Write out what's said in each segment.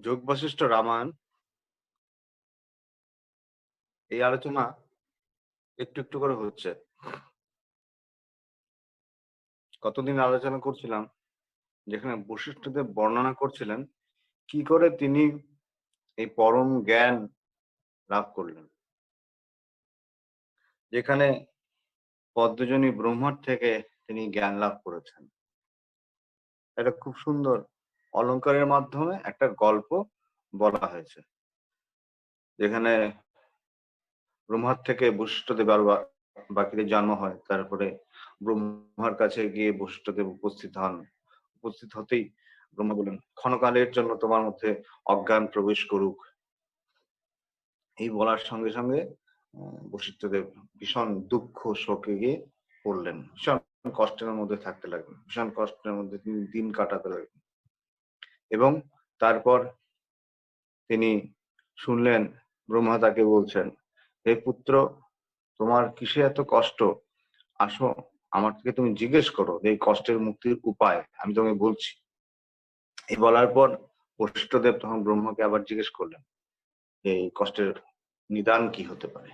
যোগ বশিষ্ঠ রামায়ণ এই আলোচনা একটু একটু করে হচ্ছে। কতদিন আলোচনা করছিলাম যেখানে বশিষ্ঠদেব বর্ণনা করছিলেন কি করে তিনি এই পরম জ্ঞান লাভ করলেন, যেখানে পদ্মজনী ব্রহ্মার থেকে তিনি জ্ঞান লাভ করেছেন। এটা খুব সুন্দর অলংকারের মাধ্যমে একটা গল্প বলা হয়েছে, যেখানে ব্রহ্মার থেকে বশিষ্ঠদেব আর বাকিদের জন্ম হয়। তারপরে ব্রহ্মার কাছে গিয়ে বশিষ্ঠদেব উপস্থিত হন। উপস্থিত হতেই ব্রহ্মা বলেন, ক্ষণকালের জন্য তোমার মধ্যে অজ্ঞান প্রবেশ করুক। এই বলার সঙ্গে সঙ্গে বশিষ্ঠদেব ভীষণ দুঃখ শোকে গিয়ে পড়লেন, ভীষণ কষ্টের মধ্যে থাকতে লাগলেন, ভীষণ কষ্টের মধ্যে তিনি দিন কাটাতে লাগলেন। এবং তারপর তিনি শুনলেন ব্রহ্মা তাকে বলছেন, হে পুত্র, তোমার কিসে এত কষ্ট? আসো, আমার থেকে তুমি জিজ্ঞেস করো এই কষ্টের মুক্তির উপায় আমি তোমাকে বলছি। এই বলার পর বশিষ্ঠদেব তখন ব্রহ্মাকে আবার জিজ্ঞেস করলেন এই কষ্টের নিদান কি হতে পারে।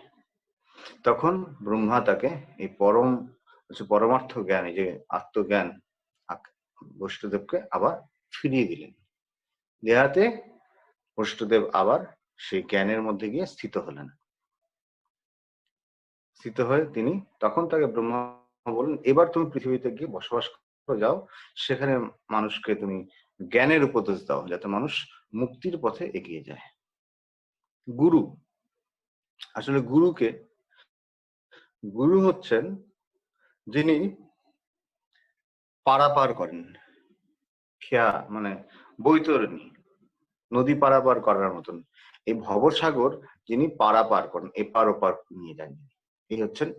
তখন ব্রহ্মা তাকে এই পরমার্থ জ্ঞান, এই যে আত্মজ্ঞান বশিষ্ঠদেবকে আবার ফিরিয়ে দিলেন। দেহাতে বশিষ্ঠদেব আবার সেই জ্ঞানের মধ্যে গিয়ে স্থিত হলেন। স্থিত হয়ে তিনি তখন তাকে ব্রহ্মা বললেন, এবার তুমি পৃথিবীতে গিয়ে বসবাস করে যাও, সেখানে মানুষকে তুমি জ্ঞানের উপদেশ দাও যাতে মানুষ মুক্তির পথে এগিয়ে যায়। গুরু, আসলে গুরু হচ্ছেন যিনি পারাপার করেন, খেয়া মানে বৈতরণী, নদী পারাপার করার মতন এই ভবসাগর যিনি পারাপার করেন, এপার ওপার নিয়ে যান, এই হচ্ছেন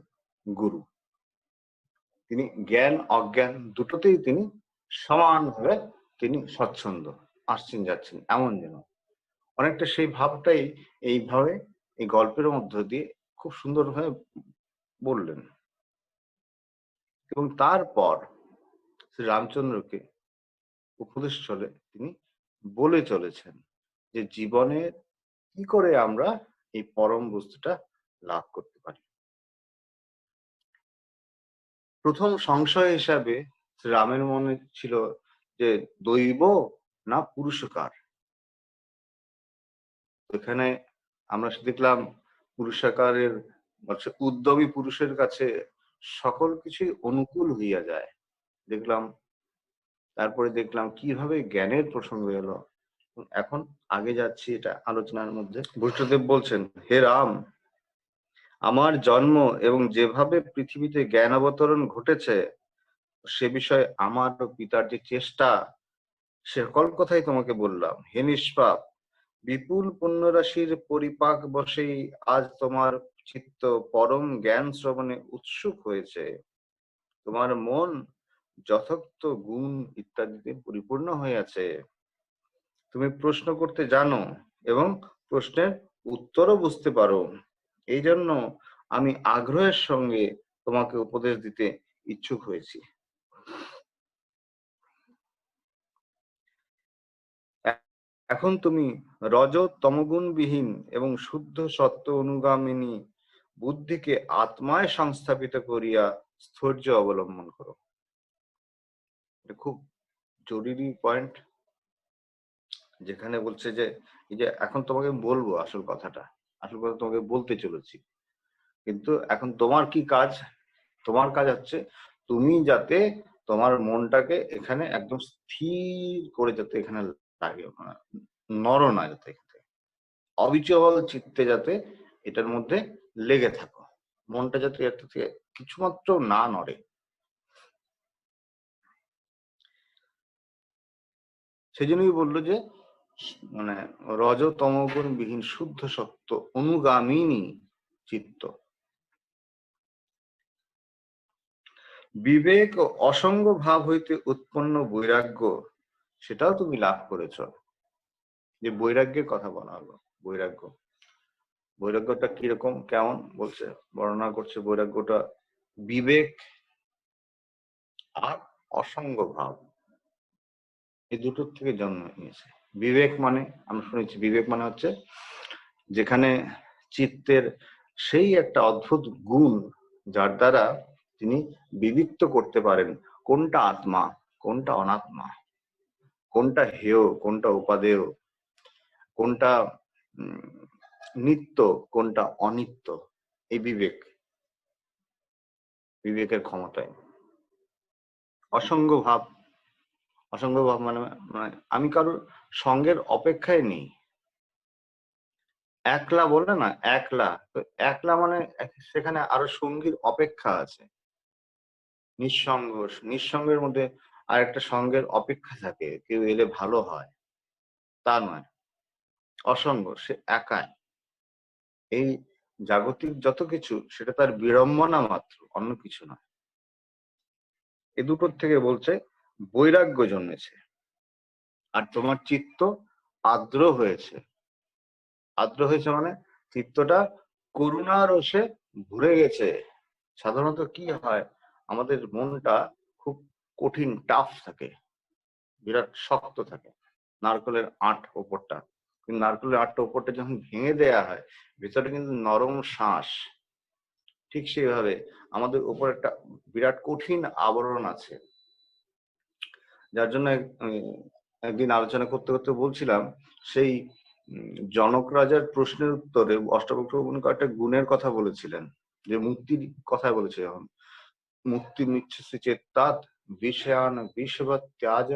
গুরু। তিনি জ্ঞান অজ্ঞান দুটোতেই তিনি সমানভাবে তিনি স্বচ্ছন্দ, আসছেন যাচ্ছেন, এমন যেন অনেকটা সেই ভাবটাই এইভাবে এই গল্পের মধ্য দিয়ে খুব সুন্দরভাবে বললেন। এবং তারপর শ্রী রামচন্দ্রকে উপদেশ চলে তিনি বলে চলেছেন যে জীবনে কি করে আমরা এই পরম বস্তুটা লাভ করতে পারি। প্রথম সংশয় হিসাবে রামের মনে ছিল যে দৈব না পুরুষকার। এখানে আমরা দেখলাম পুরুষাকারের উদ্যমী পুরুষের কাছে সকল কিছুই অনুকূল হইয়া যায় দেখলাম। তারপরে দেখলাম কিভাবে জ্ঞানের প্রসঙ্গ এলো। এখন আগে যাচ্ছি এটা আলোচনার মধ্যে। বৈষ্ণদেব বলছেন, হে রাম, আমার জন্ম এবং যেভাবে পৃথিবীতে জ্ঞান অবতরণ ঘটেছে সে বিষয়ে আমার পিতার যে চেষ্টা, সকল কথাই তোমাকে বললাম। হে নিষ্পাপ, বিপুল পুণ্যরাশির পরিপাক বসেই আজ তোমার চিত্ত পরম জ্ঞান শ্রবণে উৎসুক হয়েছে। তোমার মন যথোক্ত গুণ ইত্যাদিতে পরিপূর্ণ হয়ে আছে। তুমি প্রশ্ন করতে জানো এবং প্রশ্নের উত্তরও বুঝতে পারো। এই জন্য আমি আগ্রহের সঙ্গে তোমাকে উপদেশ দিতে ইচ্ছুক হয়েছি। এখন তুমি রজ তমগুণবিহীন এবং শুদ্ধ সত্য অনুগামিনী বুদ্ধিকে আত্মায় সংস্থাপিত করিয়া স্থৈর্য অবলম্বন করো। এটা খুব জরুরি পয়েন্ট, যেখানে বলছে যে এই যে এখন তোমাকে বলবো আসল কথা তোমাকে বলতে চলেছি, কিন্তু এখন তোমার কি কাজ? তোমার কাজ হচ্ছে তুমি যাতে তোমার মনটাকে এখানে একদম স্থির করে যাতে এখানে লাগে, নড় না যাতে, অবিচল চিত্তে যাতে এটার মধ্যে লেগে থাকো, মনটা যাতে এর থেকে কিছুমাত্র না নড়ে। সেই জন্যই বললো যে মানে রজ তমগুণ বিহীন শুদ্ধ সত্য অনুগামিনী চিত্ত। বিবেক ও অসঙ্গ ভাব হইতে উৎপন্ন বৈরাগ্য, সেটাও তুমি লাভ করেছ। যে বৈরাগ্যের কথা বলা হলো, বৈরাগ্যটা কিরকম কেমন বলছে, বর্ণনা করছে বৈরাগ্যটা বিবেক আর অসঙ্গ ভাব এই দুটোর থেকে জন্ম নিয়েছে। বিবেক মানে আমরা শুনেছি, বিবেক মানে হচ্ছে যেখানে চিত্তের সেই একটা অদ্ভুত গুণ যার দ্বারা তিনি বিবিক্ত করতে পারেন কোনটা আত্মা, কোনটা অনাত্মা, কোনটা হেয়, কোনটা উপাদেয়, কোনটা নিত্য, কোনটা অনিত্য। এই বিবেক, বিবেকের ক্ষমতায় অসঙ্গ ভাব। অসঙ্গ ভাব মানে মানে আমি কারোর সঙ্গের অপেক্ষায় নেই। একলা বলে না, একলা, তো একলা মানে সেখানে আরো সঙ্গীর অপেক্ষা আছে। নিঃসঙ্গ, নিঃসঙ্গের মধ্যে আর একটা সঙ্গের অপেক্ষা থাকে, কেউ এলে ভালো হয়, তা নয়। অসঙ্গ, সে একাই। এই জাগতিক যত কিছু সেটা তার বিড়ম্বনা মাত্র, অন্য কিছু নয়। এ দুটোর থেকে বলছে বৈরাগ্য জন্মেছে। আর তোমার চিত্ত আর্দ্র হয়েছে। আর্দ্র হয়েছে মানে চিত্তটা করুণার রসে ভরে গেছে। সাধারণত কি হয়, আমাদের মনটা খুব কঠিন, টাফ থাকে, বিরাট শক্ত থাকে, নারকেলের আঁট ওপরটা। কিন্তু নারকেলের আঁটটা ওপরটা যখন ভেঙে দেয়া হয়, ভেতরে কিন্তু নরম শাঁস। ঠিক সেইভাবে আমাদের উপর একটা বিরাট কঠিন আবরণ আছে, যার জন্য একদিন আলোচনা করতে করতে বলছিলাম, সেই জনক রাজার প্রশ্নের উত্তরে অষ্টাবক্র একটা গুণের কথা বলেছিলেন, যে মুক্তির কথা বলেছে, যখন মুক্তি নিচ্ছে চেত্তাৎ বিষয়ান বিষবৎ ত্যাজ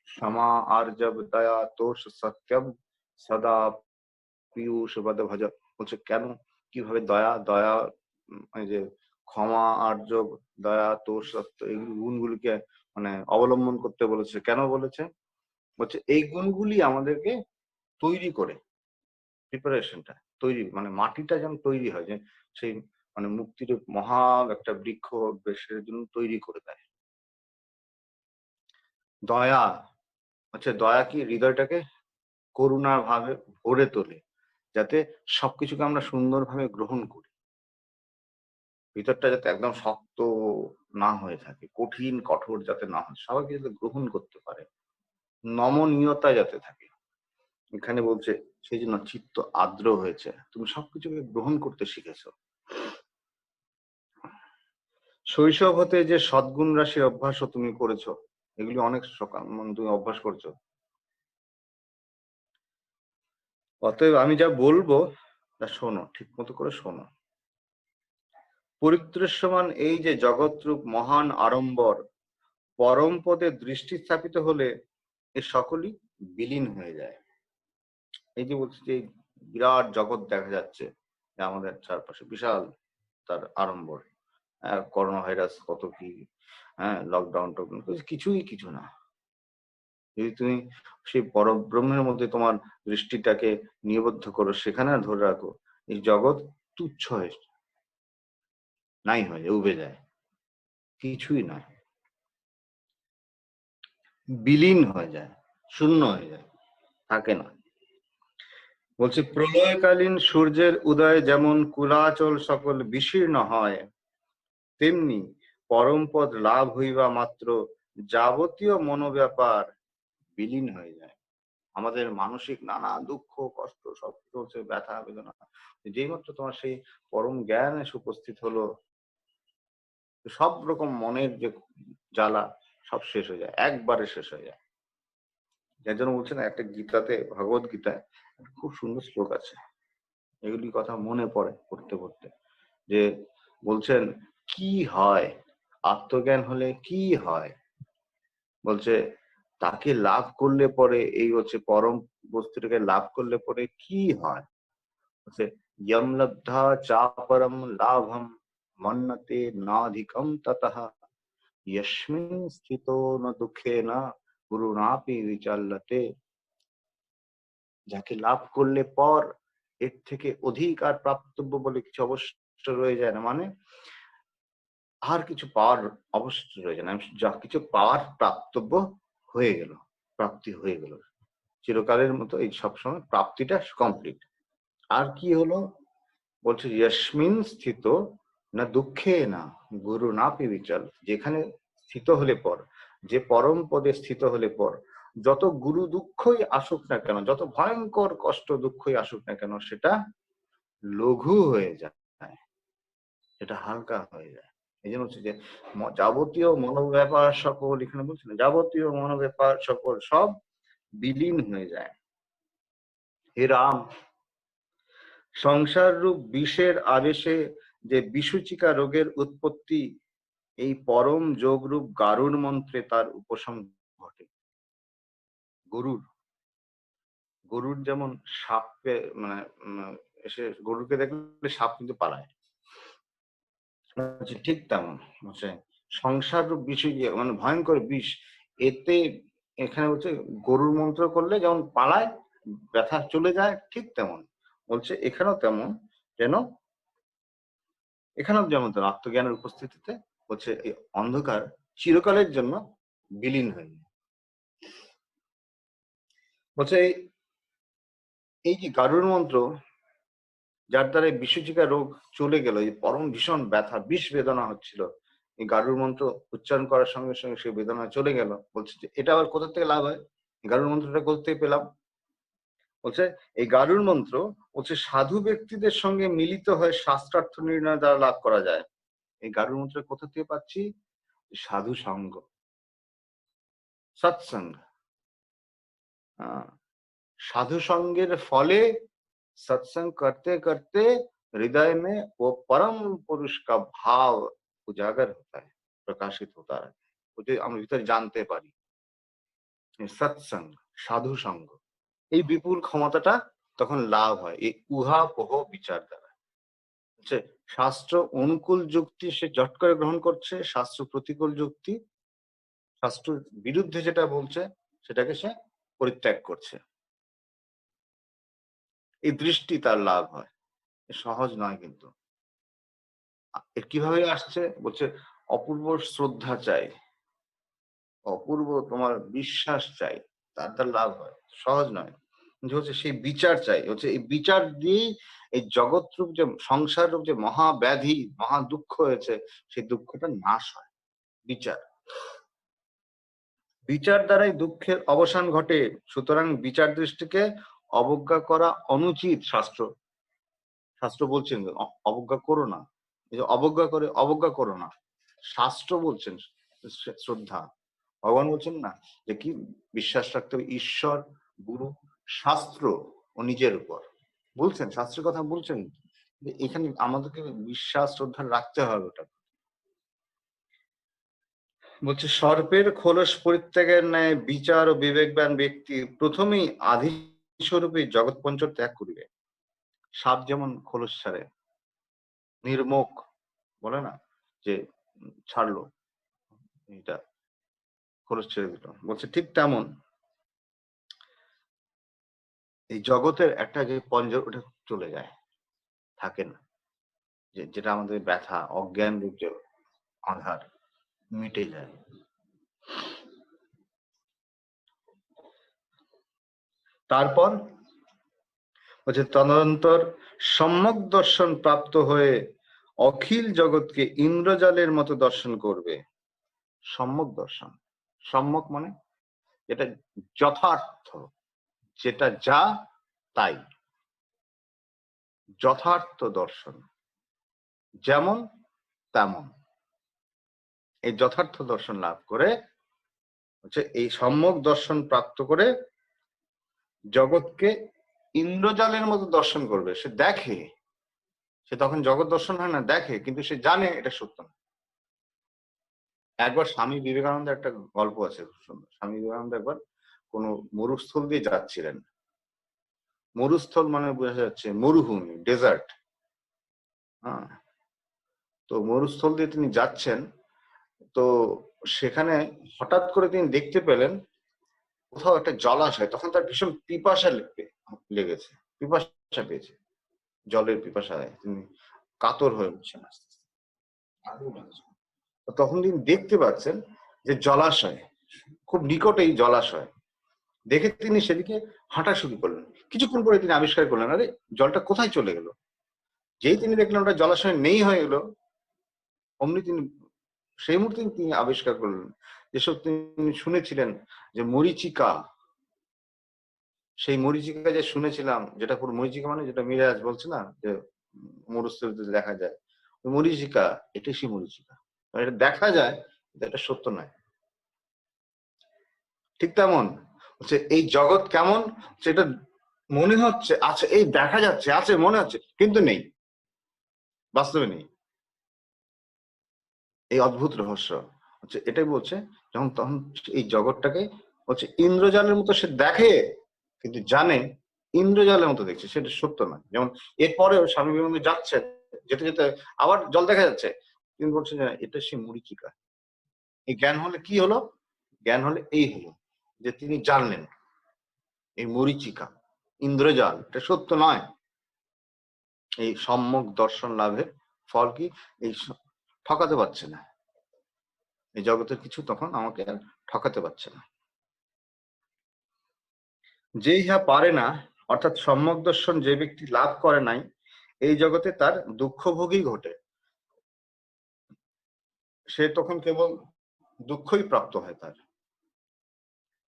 क्षमा आर्जव दया तोष सत्यम सदा পীযূষ বদ ভজ। বলছে কেন, কিভাবে দয়া, দয়া মানে যে ক্ষমা, আর্জব, দয়া, তোষ, সত্য, এই গুণগুলিকে মানে অবলম্বন করতে বলেছে। কেন বলেছে? বলছে এই গুণগুলি আমাদেরকে তৈরি করে, প্রিপারেশনটা তৈরি, মানে মাটিটা যেমন তৈরি হয়, যে সেই মানে মুক্তির মহা একটা বৃক্ষ বেশের জন্য তৈরি করে দেয়। দয়া হচ্ছে, দয়া কি হৃদয়টাকে করুণার ভাবে ভরে তোলে, যাতে সবকিছুকে আমরা সুন্দরভাবে গ্রহণ করি। ভিতরটা যাতে একদম শক্ত না হয়ে থাকে, কঠিন কঠোর যাতে না হয়, সবাইকে যাতে গ্রহণ করতে পারে, নমনীয়তা যাতে থাকে। এখানে বলছে সেই জন্য চিত্ত আর্দ্র হয়েছে, তুমি সবকিছুকে গ্রহণ করতে শিখেছ। শৈশব হতে যে সদ্গুণ রাশির অভ্যাসও তুমি করেছো, এগুলি অনেক সকাল তুমি অভ্যাস করছো। অতএব আমি যা বলবো তা শোনো, ঠিক মতো করে শোনো। পরিদৃশ্যমান এই যে জগৎরূপ মহান আড়ম্বর পরম পদে দৃষ্টি স্থাপিত হলে এ সকলই বিলীন হয়ে যায়। এই যে বলছি যে বিরাট জগৎ দেখা যাচ্ছে আমাদের চারপাশে, বিশাল তার আড়ম্বর, করোনা ভাইরাস কত কি, লকডাউন টকডাউন, কিছুই কিছু না। যদি তুমি সেই পরব্রহ্মের মধ্যে তোমার দৃষ্টিটাকে নিবদ্ধ করো, সেখানে ধরে রাখো, এই জগৎ তুচ্ছ হয়ে নাই হয়ে যায়, উবে যায়, কিছুই নয়, বিলীন হয়ে যায়, শূন্য হয়ে যায়, থাকে না। বলছে প্রলয়কালীন সূর্যের উদয় যেমন কুলাচল সকল বিশীর্ণ হয়, তেমনি পরমপদ লাভ হইবা মাত্র যাবতীয় মনোব্যাপার বিলীন হয়ে যায়। আমাদের মানসিক নানা দুঃখ কষ্ট সব হচ্ছে, ব্যথা বেদনা, যেই মাত্র তোমার সেই পরম জ্ঞান এসে উপস্থিত হলো, সব রকম মনের যে জ্বালা সব শেষ হয়ে যায়, একবারে শেষ হয়ে যায়। যার জন্য বলছেন একটা গীতাতে, ভগবত গীতায় খুব সুন্দর শ্লোক আছে, এগুলি কথা মনে পড়ে পড়তে পড়তে, যে বলছেন কি হয় আত্মজ্ঞান হলে, কি হয় বলছে তাকে লাভ করলে পরে, এই হচ্ছে পরম বস্তুটাকে লাভ করলে পরে কি হয়, বলছে ইয়ম লব্ধা চা পরম লাভম মন্নতে নাধিকম ততঃ यस्मिन् स्थितो न दुःखेन गुरुणापि विचल्यते। যাকে লাভ করলে পর এর থেকে অধিক আর প্রাপ্তব্য বলে কিছু অবশিষ্ট রয়ে যায় না, মানে আর কিছু পাওয়ার অবশিষ্ট রয়ে যায় না, যা কিছু পাওয়ার প্রাপ্তব্য হয়ে গেল, প্রাপ্তি হয়ে গেল চিরকালের মতো, এই সবসময় প্রাপ্তিটা কমপ্লিট। আর কি হলো, বলছে ইয়াসমিন স্থিত না দুঃখে না গুরু না বিচল, যেখানে স্থিত হলে পর, যে পরম পদে স্থিত হলে পর যত গুরু দুঃখই আসুক না কেন, যত ভয়ঙ্কর কষ্ট দুঃখই আসুক না কেন, সেটা লঘু হয়ে যায়, সেটা হালকা হয়ে যায়। এই জন্য হচ্ছে যে যাবতীয় মনোব্যাপার সকল, এখানে বলছে না, যাবতীয় মনোব্যাপার সকল সব বিলীন হয়ে যায়। হে রাম, সংসার রূপ বিষের আবেশে যে বিসূচিকা রোগের উৎপত্তি, এই পরম যোগরূপ গারুড় মন্ত্রে তার উপশম ঘটে। গরুর গরুর যেমন সাপকে মানে এসে গরুকে দেখলে সাপ কিন্তু পালায়, ঠিক তেমন হচ্ছে সংসার রূপ বিষ, মানে ভয়ঙ্কর বিষ, এতে এখানে হচ্ছে গরুর মন্ত্র করলে যেমন পালায়, ব্যথা চলে যায়, ঠিক তেমন বলছে এখানেও তেমন, যেন এখানেও যেমন আত্মজ্ঞানের উপস্থিতিতে হচ্ছে এই অন্ধকার চিরকালের জন্য বিলীন হয়ে যায়। বলছে এই যে গারুড় মন্ত্র, যার দ্বারা বিসূচিকা রোগ চলে গেল, এই পরম ভীষণ ব্যথা বিষ বেদনা হচ্ছিল, এই গারুড় মন্ত্র উচ্চারণ করার সঙ্গে সঙ্গে সেই বেদনা চলে গেল। বলছে যে এটা আবার কোথা থেকে লাভ হয়, গারুড় মন্ত্রটা কোথা থেকে পেলাম? বলছে এই গারুড় মন্ত্র বলছে সাধু ব্যক্তিদের সঙ্গে মিলিত হয়ে শাস্ত্রার্থ নির্ণয় দ্বারা লাভ করা যায়। এই গারুড় মন্ত্র কোথা থেকে পাচ্ছি? সাধু সঙ্গ, সৎসঙ্গ। साधु संगेर फले सत्संग करते करते हृदय में वो परम पुरुष का भाव उजागर होता है, प्रकाशित होता है, मुझे हम भीतर जानते पारी। सत्संग साधु संग এই বিপুল ক্ষমতাটা তখন লাভ হয় এই উহাপোহ বিচার দ্বারা। শাস্ত্র অনুকূল যুক্তি সে জট করে গ্রহণ করছে, শাস্ত্র প্রতিকূল যুক্তি, শাস্ত্র বিরুদ্ধে যেটা বলছে সেটাকে সে পরিত্যাগ করছে। এই দৃষ্টি তার লাভ হয়, সহজ নয় কিন্তু। কিভাবে আসছে বলছে অপূর্ব শ্রদ্ধা চাই, অপূর্ব তোমার বিশ্বাস চাই, তার লাভ হয়, সহজ নয়। হচ্ছে সেই বিচার চাই, হচ্ছে এই বিচার দিয়েই এই জগৎ রূপ যে সংসার রূপ যে মহাব্যাধি মহা দুঃখ হয়েছে, সেই দুঃখটা নাশ হয়। বিচার, বিচার দ্বারাই দুঃখের অবসান ঘটে। সুতরাং বিচার দৃষ্টিকে অবজ্ঞা করা অনুচিত। শাস্ত্র শাস্ত্র বলছেন অবজ্ঞা করো না, অবজ্ঞা করো না, শাস্ত্র বলছেন শ্রদ্ধা। ভগবান বলছেন না যে কি বিশ্বাস রাখতে হবে ঈশ্বর, গুরু, শাস্ত্র ও নিজের উপর বলছেন, শাস্ত্রের কথা বলছেন। এখানে আমাদেরকে বিশ্বাস শ্রদ্ধা রাখতে হবে। ওটা বলছে সর্পের খোলস পরিত্যাগের ন্যায় বিচার ও বিবেকবান ব্যক্তি প্রথমেই আদি স্বরূপে জগৎ পঞ্চর ত্যাগ করিবে। সাপ যেমন খোলস ছাড়ে, নির্মুখ বলে না যে ছাড়লো, এটা খোলস ছেড়ে দিল, বলছে ঠিক তেমন এই জগতের একটা যে পঞ্জর ওটা চলে যায়, থাকে না, যেটা আমাদের ব্যথা অজ্ঞান রূপ যে আধার মিটে যায়। তারপর বলছে তদন্তর সম্যক দর্শন প্রাপ্ত হয়ে অখিল জগৎকে ইন্দ্রজালের মতো দর্শন করবে। সম্যক দর্শন, সম্যক মানে যেটা যথার্থ, যেটা যা তাই, যথার্থ দর্শন, যেমন তেমন, এই যথার্থ দর্শন লাভ করে হচ্ছে এই সম্যক দর্শন প্রাপ্ত করে জগৎকে ইন্দ্রজালের মতো দর্শন করবে। সে দেখে, সে তখন জগৎ দর্শন হয় না, দেখে, কিন্তু সে জানে এটা সত্য না। একবার স্বামী বিবেকানন্দের একটা গল্প আছে খুব সুন্দর। স্বামী বিবেকানন্দ একবার কোন মরুস্থল দিয়ে যাচ্ছিলেন। মরুস্থল মানে বোঝা যাচ্ছে মরুভূমি, ডেজার্ট। হ্যাঁ, তো মরুস্থল দিয়ে তিনি যাচ্ছেন, তো সেখানে হঠাৎ করে তিনি দেখতে পেলেন কোথাও একটা জলাশয়। তখন তার ভীষণ পিপাসা লেগেছে, পিপাসা পেয়েছে, জলের পিপাসায় তিনি কাতর হয়ে উঠছেন আস্তে আস্তে। তখন তিনি দেখতে পাচ্ছেন যে জলাশয় খুব নিকটেই, জলাশয় দেখে তিনি সেদিকে হাঁটা শুরু করলেন। কিছুক্ষণ পরে তিনি আবিষ্কার করলেন আরে জলটা কোথায় চলে গেল। যেই তিনি দেখলেন ওটা জলাশয় নেই হয়ে গেল, অমনি তিনি সেই মুহূর্তে তিনি আবিষ্কার করলেন যেসব তিনি শুনেছিলেন যে মরীচিকা, সেই মরীচিকা যে শুনেছিলাম, যেটা পুরো মরীচিকা মানে যেটা মিরাজ বলছে না যে মরুস্থলীতে দেখা যায়, ওই মরীচিকা এটাই সেই মরীচিকা, এটা দেখা যায় কিন্তু এটা সত্য নয়। ঠিক তেমন হচ্ছে এই জগৎ কেমন, সেটা মনে হচ্ছে আছে, এই দেখা যাচ্ছে আছে মনে হচ্ছে, কিন্তু নেই, বাস্তবে নেই। এই অদ্ভুত রহস্য হচ্ছে এটাই বলছে, যখন তখন এই জগৎটাকে হচ্ছে ইন্দ্রজালের মতো সে দেখে, কিন্তু জানে ইন্দ্রজালের মতো দেখছে, সেটা সত্য নয়। যেমন এরপরেও স্বামী বিবেকানন্দ যাচ্ছে, যেতে যেতে আবার জল দেখা যাচ্ছে, তিনি বলছেন যে এটা সে মরীচিকা। এই জ্ঞান হলে কি হলো? জ্ঞান হলে এই হলো যে তিনি জানলেন এই মরীচিকা, ইন্দ্রজাল, এটা সত্য নয়। এই সম্যক দর্শন লাভের ফল কি? এই ঠকাতে পারছে না, এই জগতের কিছু তখন আমাকে আর ঠকাতে পারছে না। যে ইহা পারে না, অর্থাৎ সম্যক দর্শন যে ব্যক্তি লাভ করে নাই, এই জগতে তার দুঃখভোগই ঘটে, সে তখন কেবল দুঃখই প্রাপ্ত হয় তার।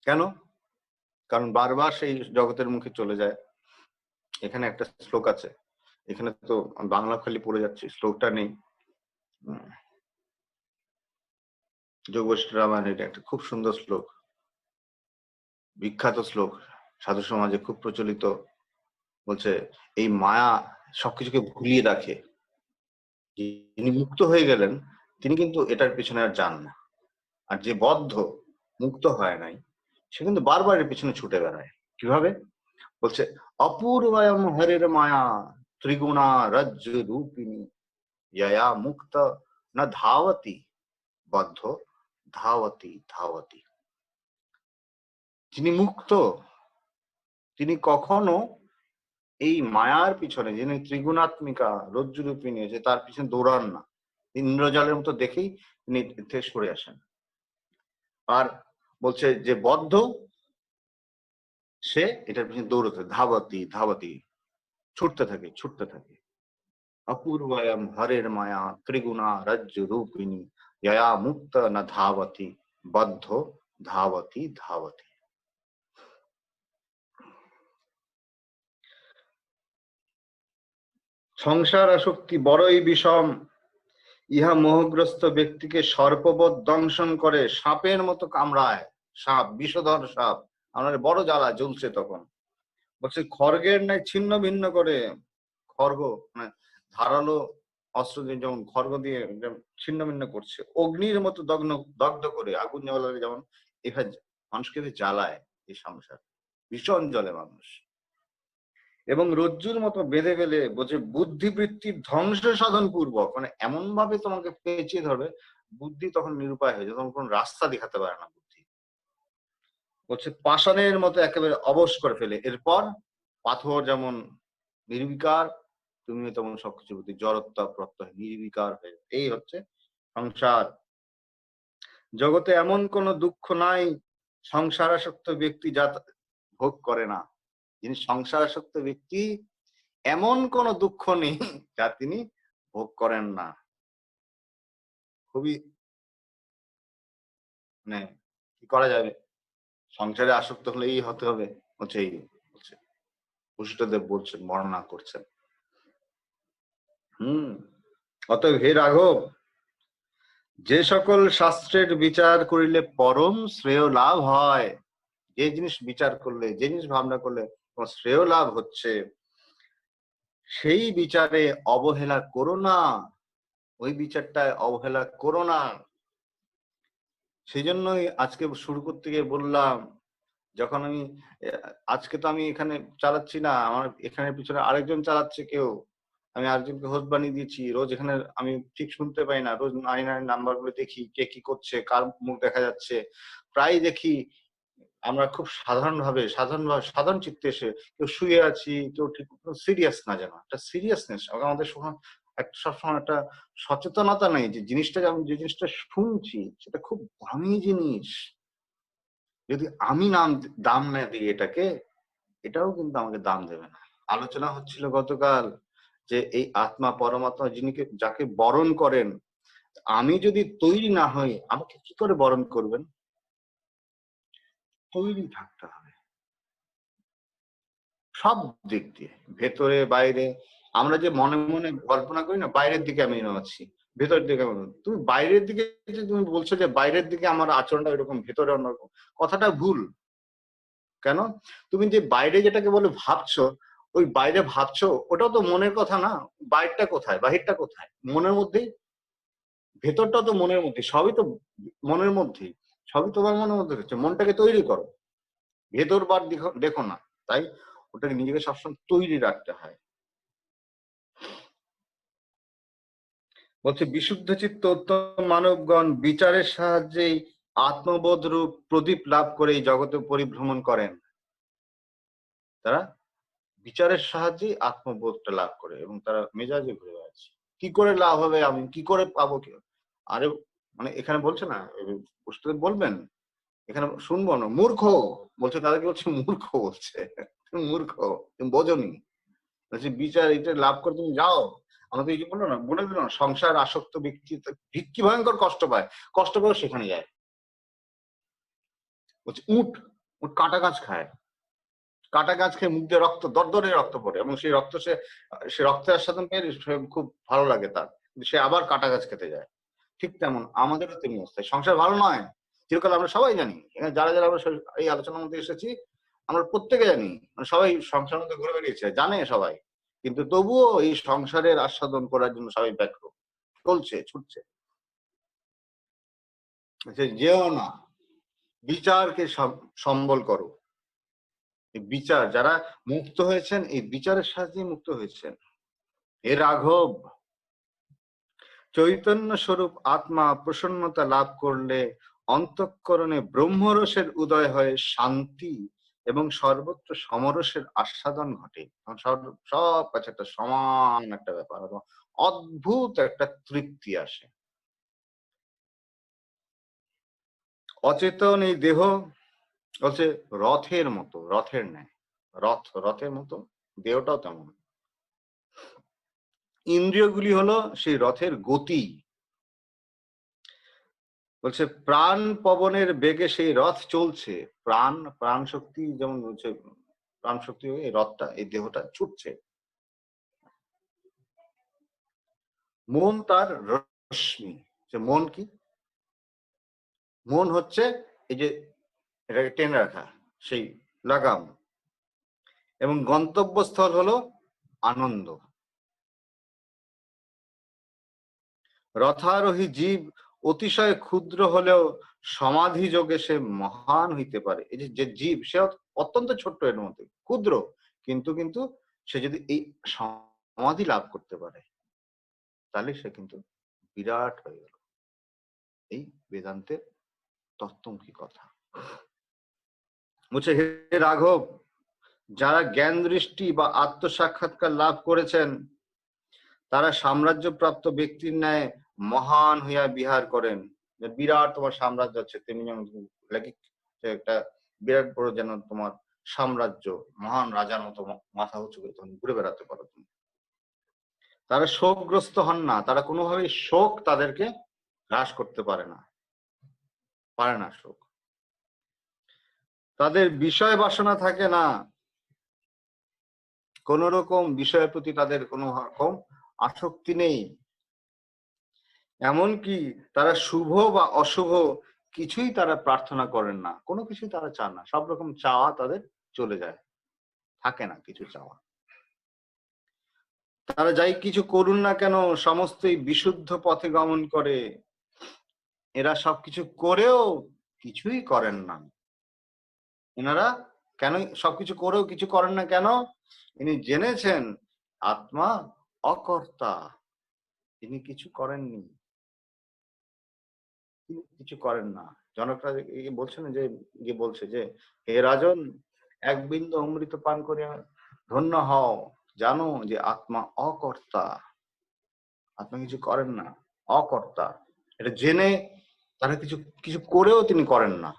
কেন? কারণ বারবার সেই জগতের মুখে চলে যায়। এখানে একটা শ্লোক আছে, এখানে তো বাংলা খালি পড়ে যাচ্ছে, শ্লোকটা নেই। যোগবশিষ্ঠ রামায়ণের এটা একটা খুব সুন্দর শ্লোক, বিখ্যাত শ্লোক, সাধু সমাজে খুব প্রচলিত। বলছে এই মায়া সবকিছুকে ভুলিয়ে রাখে, যিনি মুক্ত হয়ে গেলেন তিনি কিন্তু এটার পিছনে আর যান না। আর যে বদ্ধ মুক্ত হয় নাই, সে কিন্তু বারবার এর পিছনে ছুটে বেড়ায়। কিভাবে? বলছে অপূর্বায়ম হরের মায়া ত্রিগুণা রজ্জ রূপিণী ইয়া মুক্ত না ধাবতি বদ্ধ ধাবতি ধাবতি। যিনি মুক্ত তিনি কখনো এই মায়ার পিছনে, যিনি ত্রিগুণাত্মিকা রজ্জুরূপিণী, যে তার পিছনে দৌড়ান না, ইন্দ্রজালের মতো দেখেই তিনি থেকে সরে আসেন। আর বলছে যে বদ্ধ সে এটার পিছনে দৌড়তে, ধাবতি ধাবতি, ছুটতে থাকে ছুটতে থাকে। অপূর্বায়াম হরের মায়া ত্রিগুণা রজ্জু রূপিণী ইয়া মুক্ত না ধাবতি বদ্ধ ধাবতি ধাবতি। সংসার আসক্তি বড়ই বিষম, ইহা মোহগ্রস্ত ব্যক্তিকে সর্পবৎ দংশন করে, সাপের মতো কামড়ায়। সাপ, বিষধর সাপ, আমার বড় জ্বালা জ্বলছে তখন। বলছে খড়গের ন্যায় ছিন্ন ভিন্ন করে, খড়গ মানে ধারালো অস্ত্র দিয়ে যেমন খড়গ দিয়ে ছিন্ন ভিন্ন করছে, অগ্নির মতো দগ্ধ করে, আগুন জ্বালালে যেমন এভাবে মানুষকে জ্বালায় এই সংসার, ভীষণ জলে মানুষ। এবং রজ্জুর মতো বেঁধে ফেলে, বলছে বুদ্ধিবৃত্তির ধ্বংস সাধন পূর্বক, মানে এমন ভাবে তোমাকে পেঁচিয়ে ধরবে, বুদ্ধি তখন নিরুপায় হয়ে যায়, তখন কোন রাস্তা দেখাতে পারে না বুদ্ধি। বলছে পাষাণের মতো একেবারে অবশ করে ফেলে, এরপর পাথর যেমন নির্বিকার, তুমি তেমন সবকিছু প্রতি জড়তা প্রত্যয় নির্বিকার হয়ে, এই হচ্ছে সংসার। জগতে এমন কোন দুঃখ নাই সংসারাসক্ত ব্যক্তি যা ভোগ করে না। যিনি সংসারাসক্ত ব্যক্তি, এমন কোন দুঃখ নেই যা তিনি ভোগ করেন না। খুবই মানে কি করা যাবে, সংসারে আসক্ত হলেই হতে হবে, হচ্ছে এই বলছে বশিষ্ঠদেব বলছেন, বর্ণনা করছেন। অতএব হে রাঘব, যে সকল শাস্ত্রের বিচার করিলে পরম শ্রেয় লাভ হয়, যে জিনিস বিচার করলে, যে জিনিস ভাবনা করলে তোমার শ্রেয় লাভ হচ্ছে, সেই বিচারে অবহেলা করো না, ওই বিচারটায় অবহেলা করো না। সেই জন্যই আজকে শুরু করতে গিয়ে বললাম, যখন আমি আজকে তো আমি এখানে চালাচ্ছি না, আমার এখানে পিছনে আরেকজন চালাচ্ছে কেউ, আমি আরেকজনকে হোস্ট বানিয়ে দিয়েছি, রোজ এখানে আমি ঠিক শুনতে পাই না, রোজ নারী নাম্বার গুলো দেখি কে কি করছে, কার মুখ দেখা যাচ্ছে, প্রায় দেখি আমরা খুব সাধারণ চিত্তে এসে কেউ শুয়ে আছি, কেউ ঠিক সিরিয়াস না, যেন একটা সিরিয়াসনেস আমাদের সবসময় একটা সচেতনতা নেই যে জিনিসটা, আমি যে জিনিসটা শুনছি সেটা খুব দামি জিনিস, যদি আমি দাম না দিই এটাকে, এটাও কিন্তু আমাকে দাম দেবে না। আলোচনা হচ্ছিল গতকাল যে এই আত্মা পরমাত্মা যিনি যাকে বরণ করেন, আমি যদি তৈরি না হই আমাকে কি করে বরণ করবেন? তৈরি থাকতে হবে সব দিক দিয়ে, ভেতরে বাইরে। আমরা যে মনে মনে কল্পনা করি না বাইরের দিকে আমি আছি, ভেতরের দিকে আমি, তুমি বাইরের দিকে যে তুমি বলছো যে বাইরের দিকে আমার আচরণটা এরকম, ভেতরে অন্যরকম, কথাটা ভুল। কেন? তুমি যে বাইরে যেটাকে বলে ভাবছো, ওই বাইরে ভাবছো ওটাও তো মনের কথা না। বাইরটা কোথায়, বাহিরটা কোথায়? মনের মধ্যেই। ভেতরটা তো মনের মধ্যে, সবই তো মনের মধ্যেই, সবই তোমার মনের মধ্যে হচ্ছে। মনটাকে তৈরি করো, ভেতর বার দেখো দেখো না। তাই ওটাকে নিজেকে সবসময় তৈরি রাখতে হয়। বলছে বিশুদ্ধ চিত্ত উত্তম মানবগণ বিচারের সাহায্যেই আত্মবোধ রূপ প্রদীপ লাভ করে এই জগতে পরিভ্রমণ করেন। তারা বিচারের সাহায্যেই আত্মবোধটা লাভ করে এবং তারা মেজাজে ঘুরে বেড়াচ্ছে। কি করে লাভ হবে, আমি কি করে পাবো? কি আরে মানে এখানে বলছে না, প্রশ্ন বলবেন, এখানে শুনবো না, মূর্খ বলছে, তাদেরকে বলছে মূর্খ, বলছে তুমি মূর্খ, তুমি বোঝনি। বলছে বিচার এটা লাভ করে তুমি যাও। আমাদের এই যে বললো না, বলে দিল না, সংসার আসক্ত ব্যক্তি কি ভয়ঙ্কর কষ্ট পায়, কষ্ট পেয়েও সেখানে যায়। বলছে উট, উট কাঁটা গাছ খায়, কাঁটা গাছ খেয়ে মুখ দিয়ে রক্ত দরদরে রক্ত পড়ে, এবং সেই রক্ত সে সে রক্তের আস্বাদন পেয়ে খুব ভালো লাগে তার, কিন্তু সে আবার কাঁটা গাছ খেতে যায়। ঠিক তেমন আমাদেরও তেমনি অবস্থায়, সংসার ভালো নয় চিরকাল, আমরা সবাই জানি। এখানে যারা যারা আমরা এই আলোচনার মধ্যে এসেছি আমরা প্রত্যেকে জানি, মানে সবাই সংসারের মধ্যে ঘুরে বেরিয়েছে, জানে সবাই, কিন্তু তবুও এই সংসারের আস্বাদন করার জন্য সবাই ব্যগ্র, চলছে ছুটছে। যেও না, বিচারকে সম্বল করো। এই বিচার, যারা মুক্ত হয়েছেন এই বিচারের সাহায্যে মুক্ত হয়েছেন। হে রাঘব, চৈতন্য স্বরূপ আত্মা প্রসন্নতা লাভ করলে অন্তঃকরণে ব্রহ্মরসের উদয় হয়, শান্তি এবং সর্বত্র সমরসের আস্বাদন ঘটে। সব কাছে একটা সমান একটা ব্যাপার, অদ্ভুত একটা তৃপ্তি আসে। অচেতন এই দেহ হচ্ছে রথের মতো, রথের ন্যায়, রথের মতো দেহটাও তেমন। ইন্দ্রিয়গুলি হলো সেই রথের গতি। বলছে প্রাণ পবনের বেগে সেই রথ চলছে, প্রাণ প্রাণ শক্তি যেমন বলছে, প্রাণ শক্তি হয়ে এই রথটা, এই দেহটা ছুটছে। মন তার রশ্মি। মন কি? মন হচ্ছে এই যে এটাকে টেনে রাখা, সেই লাগাম, এবং গন্তব্যস্থল হলো আনন্দ। রথারোহী জীব অতিশয় ক্ষুদ্র হলেও সমাধি যোগে সে মহান হইতে পারে। এই যে জীব সে অত্যন্ত ছোট্ট, এর মধ্যে ক্ষুদ্র, কিন্তু কিন্তু সে যদি এই সমাধি লাভ করতে পারে তাহলে সে কিন্তু বিরাট হয়ে গেল। এই বেদান্তের তত্ত্বমুখী কথা। বলছে হে রাঘব, যারা জ্ঞান দৃষ্টি বা আত্মসাক্ষাৎকার লাভ করেছেন তারা সাম্রাজ্যপ্রাপ্ত ব্যক্তির ন্যায় মহান হইয়া বিহার করেন। বিরাট তোমার সাম্রাজ্য আছে, তেমনি যেমন একটা বিরাট বড় যেন তোমার সাম্রাজ্য, মহান রাজার মতো মাথা উঁচু করে তখন ঘুরে বেড়াতে পারো তুমি। তারা শোকগ্রস্ত হন না, তারা কোনোভাবেই শোক তাদেরকে হ্রাস করতে পারে না, পারে না শোক। তাদের বিষয় বাসনা থাকে না, কোন রকম বিষয়ের প্রতি তাদের কোনো রকম আসক্তি নেই। এমনকি তারা শুভ বা অশুভ কিছুই তারা প্রার্থনা করেন না, কোনো কিছুই তারা চান না, সব রকম চাওয়া তাদের চলে যায়, থাকে না কিছু চাওয়া। তারা যাই কিছু করুন না কেন সমস্তই বিশুদ্ধ পথে গমন করে। এরা সবকিছু করেও কিছুই করেন না। এনারা কেন সবকিছু করেও কিছু করেন না কেন? ইনি জেনেছেন আত্মা অকর্তা, তিনি কিছু করেননি, তিনি কিছু করেন না। জনকরা বলছেন যে, বলছে যে হে রাজন, এক বিন্দু অমৃত পান করে ধন্য হও, জানো যে আত্মা অকর্তা, আত্মা কিছু করেন না, অকর্তা। এটা জেনে তারা কিছু কিছু করেও তিনি করেন না।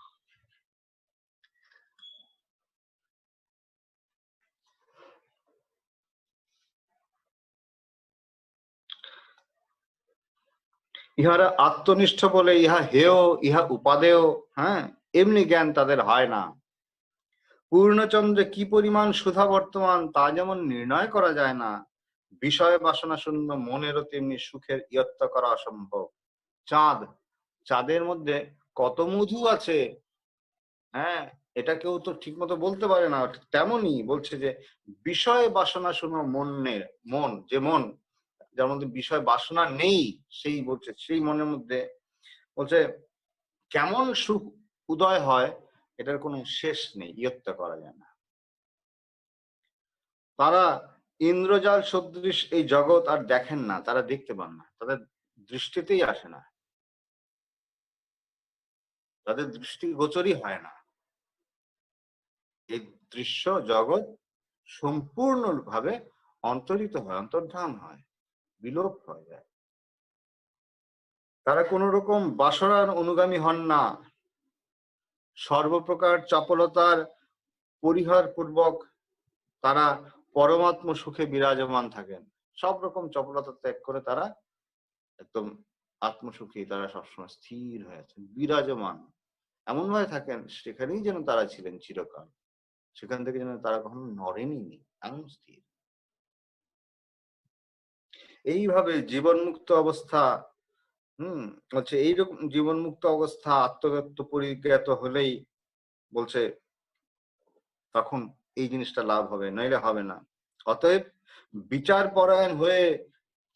ইহারা আত্মনিষ্ঠ বলে ইহা হেয়, ইহা উপাদেয়, হ্যাঁ, এমনি জ্ঞান তাদের হয় না। পূর্ণচন্দ্রে কি পরিমাণ সুধা বর্তমান তা যেমন নির্ণয় করা যায় না, বিষয় বাসনা শূন্য মনেরও তেমনি সুখের ইয়ত্তা করা অসম্ভব। চাঁদ, চাঁদের মধ্যে কত মধু আছে, হ্যাঁ, এটা কেউ তো ঠিক মতো বলতে পারে না। তেমনই বলছে যে বিষয় বাসনা শূন্য মনের, মন যে মন যার মধ্যে বিষয় বাসনা নেই, সেই বলছে সেই মনের মধ্যে বলছে কেমন সুখ উদয় হয়, এটার কোনো শেষ নেই, ইয়ত্তা করা যায় না। তারা ইন্দ্রজাল সদৃশ এই জগৎ আর দেখেন না, তারা দেখতে পান না, তাদের দৃষ্টিতেই আসে না, তাদের দৃষ্টি গোচরই হয় না। এই দৃশ্য জগৎ সম্পূর্ণভাবে অন্তরিত হয়, অন্তর্ধান হয়, বিলোপ হয়ে যায়। তারা কোন রকম বাসনার অনুগামী হন না, সর্বপ্রকার চপলতার পরিহার পূর্বক তারা পরমাত্ম সুখে বিরাজমান থাকেন। সব রকম চপলতা ত্যাগ করে তারা একদম আত্মসুখী, তারা সবসময় স্থির হয়ে আছেন, বিরাজমান এমন ভাবে থাকেন সেখানেই যেন তারা ছিলেন চিরকাল, সেখান থেকে যেন তারা কখনো নড়েনি, এমন স্থির। এইভাবে জীবনমুক্ত অবস্থা, বলছে এইরকম জীবনমুক্ত অবস্থা আত্মতত্ত্ব পরিজ্ঞাত হলেই বলছে তখন এই জিনিসটা লাভ হবে, নইলে হবে না। অতএব বিচার পরায়ণ হয়ে